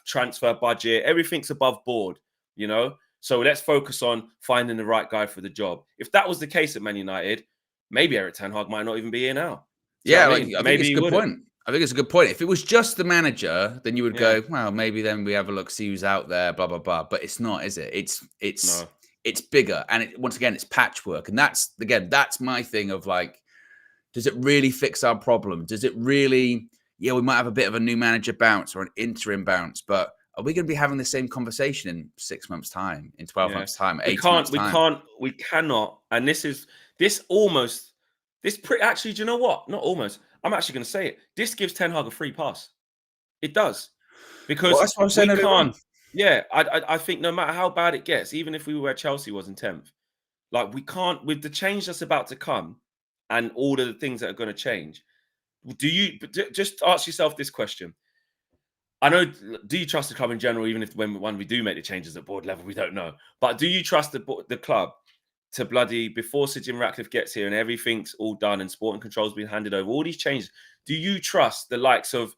transfer budget. Everything's above board, you know. So let's focus on finding the right guy for the job. If that was the case at Man United, maybe Erik ten Hag might not even be here now. Yeah, I think it's a good point. I think it's a good point. If it was just the manager, then you would go, well, maybe then we have a look, see who's out there, blah, blah, blah. But it's not, is it? It's bigger. And once again, it's patchwork. And that's my thing of like, does it really fix our problem? Does it really, we might have a bit of a new manager bounce or an interim bounce, but are we going to be having the same conversation in 6 months' time, in 12 months' time, 8 months' time? We cannot. And actually, do you know what? Not almost. I'm actually going to say it. This gives Ten Hag a free pass. It does. Because that's what I'm saying. We can't. Yeah, I think no matter how bad it gets, even if we were where Chelsea was in 10th, like we can't, with the change that's about to come and all of the things that are going to change, just ask yourself this question. I know, do you trust the club in general, even if when we do make the changes at board level, we don't know. But do you trust the club to before Sir Jim Ratcliffe gets here and everything's all done and sporting control's been handed over, all these changes, do you trust the likes of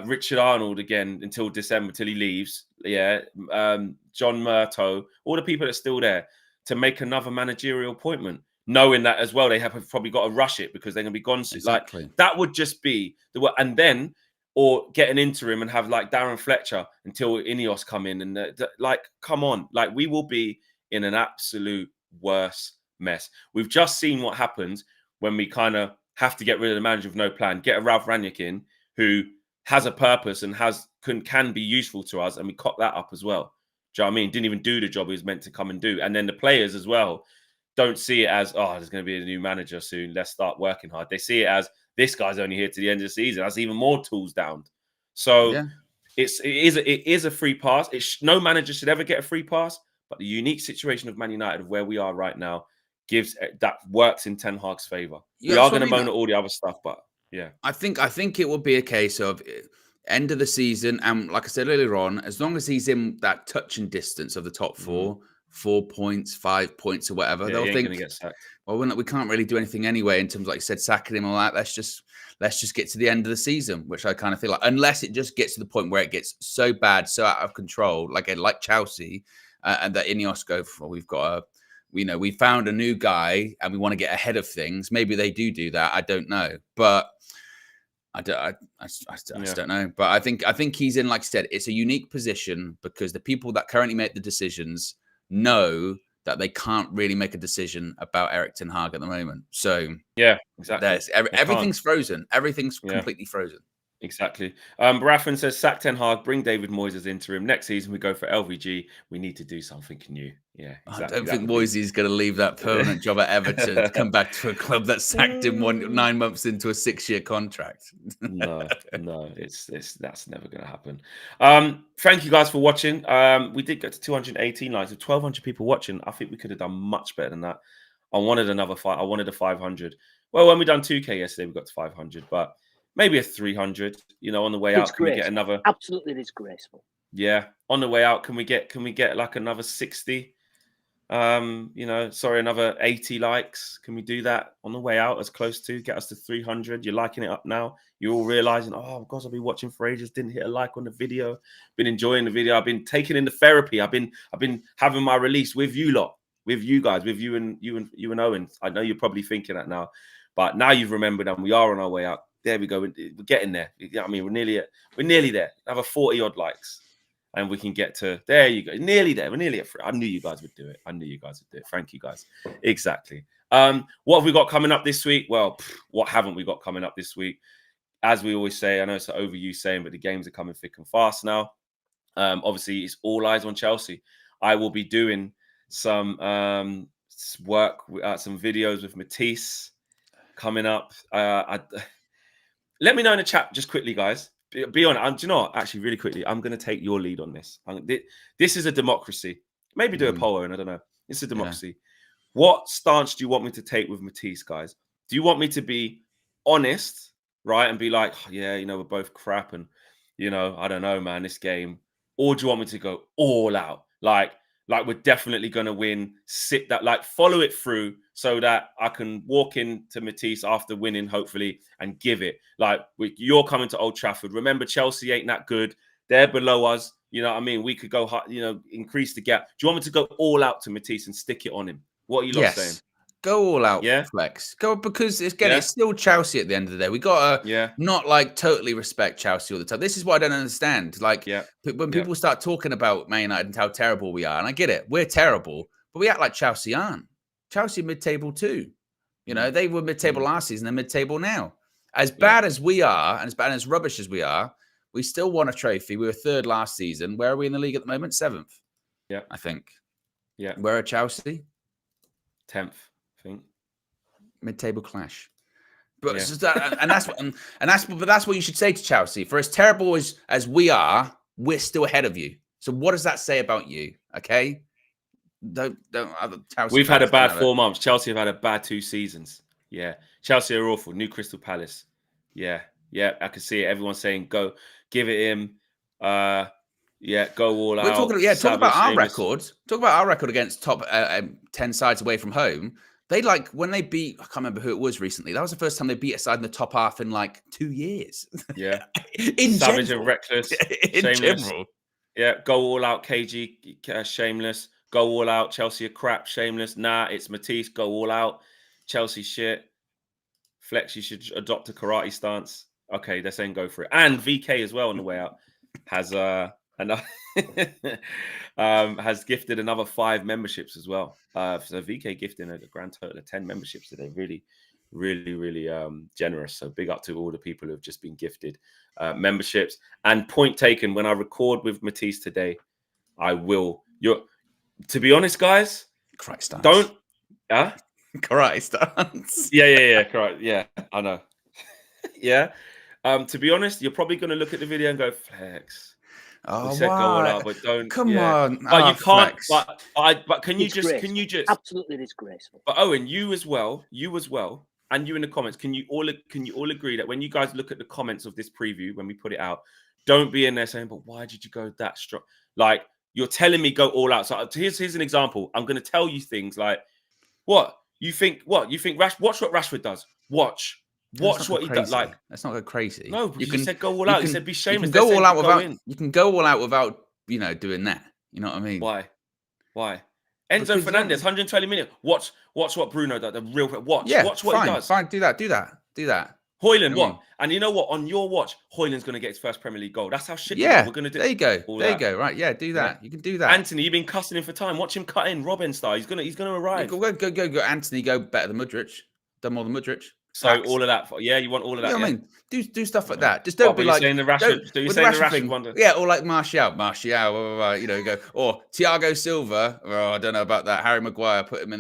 Richard Arnold again until December, till he leaves? Yeah. John Murtough, all the people that are still there to make another managerial appointment, knowing that as well, they have probably got to rush it because they're going to be gone. Exactly. Like that would just be and then, or get an interim and have like Darren Fletcher until Ineos come in and like, come on, like we will be in an absolute worse mess. We've just seen what happens when we kind of have to get rid of the manager with no plan, get a Ralph Rangnick in who has a purpose and can be useful to us, and we cock that up as well. Do you know what I mean? Didn't even do the job he was meant to come and do. And then the players as well don't see it as, oh, there's going to be a new manager soon, let's start working hard. They see it as, this guy's only here to the end of the season. That's even more tools down. So it is a free pass. No manager should ever get a free pass. But the unique situation of Man United, of where we are right now, works in Ten Hag's favour. We are going to moan at all the other stuff, but yeah, I think it will be a case of end of the season, and like I said earlier on, as long as he's in that touching distance of the top four, 4 points, 5 points, or whatever, they'll think, get sacked. Well, we can't really do anything anyway in terms of, like you said, sacking him, all that. Let's just get to the end of the season, which I kind of feel like, unless it just gets to the point where it gets so bad, so out of control, like Chelsea, and that Ineos go, we've got we found a new guy and we want to get ahead of things. Maybe they do that. I don't know, but I just don't know. But I think he's in, like I said, it's a unique position because the people that currently make the decisions know that they can't really make a decision about Erik ten Hag at the moment. So yeah, exactly. Everything's frozen. Everything's completely frozen. Exactly. Raffin says, sack Ten Hag, bring David Moyes as interim. Next season, we go for LVG. We need to do something new. Yeah, exactly. I don't think Moyes is going to leave that permanent job at Everton to come back to a club that sacked him 9 months into a 6-year contract. No, that's never going to happen. Thank you guys for watching. We did get to 218 likes. With 1,200 people watching, I think we could have done much better than that. I wanted a 500. Well, when we done 2K yesterday, we got to 500, but maybe a 300, on the way out. Can we get another? Absolutely disgraceful. Yeah. On the way out, can we get like another 60? Another 80 likes. Can we do that on the way out, as close to get us to 300? You're liking it up now. You're all realizing, oh, gosh, I've been watching for ages. Didn't hit a like on the video. Been enjoying the video. I've been taking in the therapy. I've been having my release with you lot, with you guys, with you and Owen. I know you're probably thinking that now, but now you've remembered, and we are on our way out. There we go. We're getting there. I mean, we're nearly there. Have 40 odd likes, and we can get to there. You go. Nearly there. We're nearly at 3. I knew you guys would do it. Thank you, guys. Exactly. What have we got coming up this week? Well, what haven't we got coming up this week? As we always say, I know it's an overused saying, but the games are coming thick and fast now. Obviously, it's all eyes on Chelsea. I will be doing some work, some videos with Matisse coming up. Let me know in the chat just quickly, guys. Be on. Do you know what? Actually, really quickly, I'm going to take your lead on this. This is a democracy. Maybe do a poll, and I don't know. It's a democracy. Yeah. What stance do you want me to take with Matisse, guys? Do you want me to be honest, right, and be like, oh, yeah, we're both crap, and I don't know, man, this game, or do you want me to go all out, like we're definitely gonna win, follow it through, so that I can walk into Matisse after winning, hopefully, and give it. You're coming to Old Trafford. Remember, Chelsea ain't that good. They're below us. You know what I mean? We could go, increase the gap. Do you want me to go all out to Matisse and stick it on him? What are you lot saying? Go all out, yeah, Flex. Go, because it's still Chelsea at the end of the day. We gotta not totally respect Chelsea all the time. This is what I don't understand. When people start talking about Man United and how terrible we are, and I get it, we're terrible, but we act like Chelsea aren't. Chelsea mid-table too. They were mid-table last season, they're mid-table now. As bad as we are, and as bad and as rubbish as we are, we still won a trophy. We were third last season. Where are we in the league at the moment? 7th. Yeah, I think. Yeah. Where are Chelsea? 10th. I think mid-table clash, but that's what you should say to Chelsea. For as terrible as we are, we're still ahead of you. So what does that say about you? Okay, don't. We've had a bad 4 months. Chelsea have had a bad 2 seasons. Yeah, Chelsea are awful. New Crystal Palace. Yeah, I can see it. Everyone's saying go, give it him. Go all out. Talk about our record. Talk about our record against top 10 sides away from home. They when they beat, I can't remember who it was recently. That was the first time they beat a side in the top half in 2 years. Yeah. in Savage general. and reckless. In shameless. General. Yeah. Go all out, KG. Shameless. Go all out. Chelsea are crap. Shameless. Nah, it's Matisse. Go all out. Chelsea shit. Flex, you should adopt a karate stance. Okay, they're saying go for it. And VK as well on the way out has has gifted another 5 memberships as well. So VK gifting a grand total of 10 memberships today. Really, really, really generous. So big up to all the people who have just been gifted memberships. And point taken, when I record with Matisse today, I will. To be honest, guys, Christ stance. Don't. Karate stance. Yeah. Correct. Yeah, I know. Yeah. To be honest, you're probably going to look at the video and go, Flex. Oh, we said go all out, but don't. Come on. But you can't. Flex. But can you just? Absolutely disgraceful. But Owen, you as well, and you in the comments. Can you all agree that when you guys look at the comments of this preview when we put it out, don't be in there saying, "But why did you go that strong?" Like you're telling me go all out. So here's an example. I'm going to tell you things like, what you think? Watch what Rashford does. Watch what he does. Like, let's not go crazy. No, you said go all out. You said be shameless. You can go all out without. You can go all out without doing that. You know what I mean? Why? Enzo Fernandez, 120 minutes. Watch what Bruno does. The real watch. Yeah, watch what he does. Fine, do that. Hoyland, what? And you know what? On your watch, Hoyland's going to get his first Premier League goal. That's how shit. Yeah, we're going to do. There you go. Right? Yeah, do that. Yeah. You can do that. Anthony, you've been cussing him for time. Watch him cut in. Robin style. He's gonna arrive. Go. Anthony, go better than Mudryk. Done more than Mudryk. So all of that, you want all of that. You know what I mean, do stuff like that. Just don't be like saying the Rashford. Do you saying the Rashford one? Yeah, or like Martial, go or Thiago Silva. Oh, I don't know about that. Harry Maguire, put him in.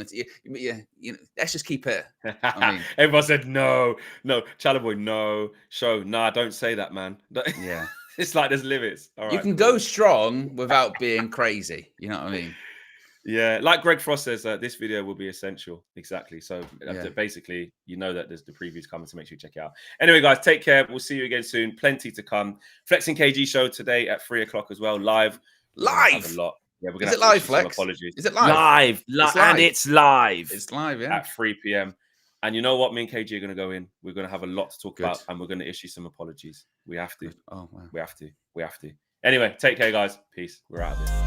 Let's just keep it. I mean, everyone said no. Chalaboy, no. Don't say that, man. Yeah, it's like there's limits. All right, you can go strong without being crazy. You know what I mean? Yeah, like Greg Frost says, this video will be essential. Exactly. So basically, that there's the previews coming, so make sure you check it out. Anyway, guys, take care. We'll see you again soon. Plenty to come. Flexing KG show today at 3:00 as well. Live. A lot. Yeah, we're gonna. Is it live, Flex? Apologies. Is it live? Live. And it's live. It's live. Yeah. At 3 p.m. And you know what? Me and KG are going to go in. We're going to have a lot to talk about, and we're going to issue some apologies. We have to. Oh wow. We have to. Anyway, take care, guys. Peace. We're out of here.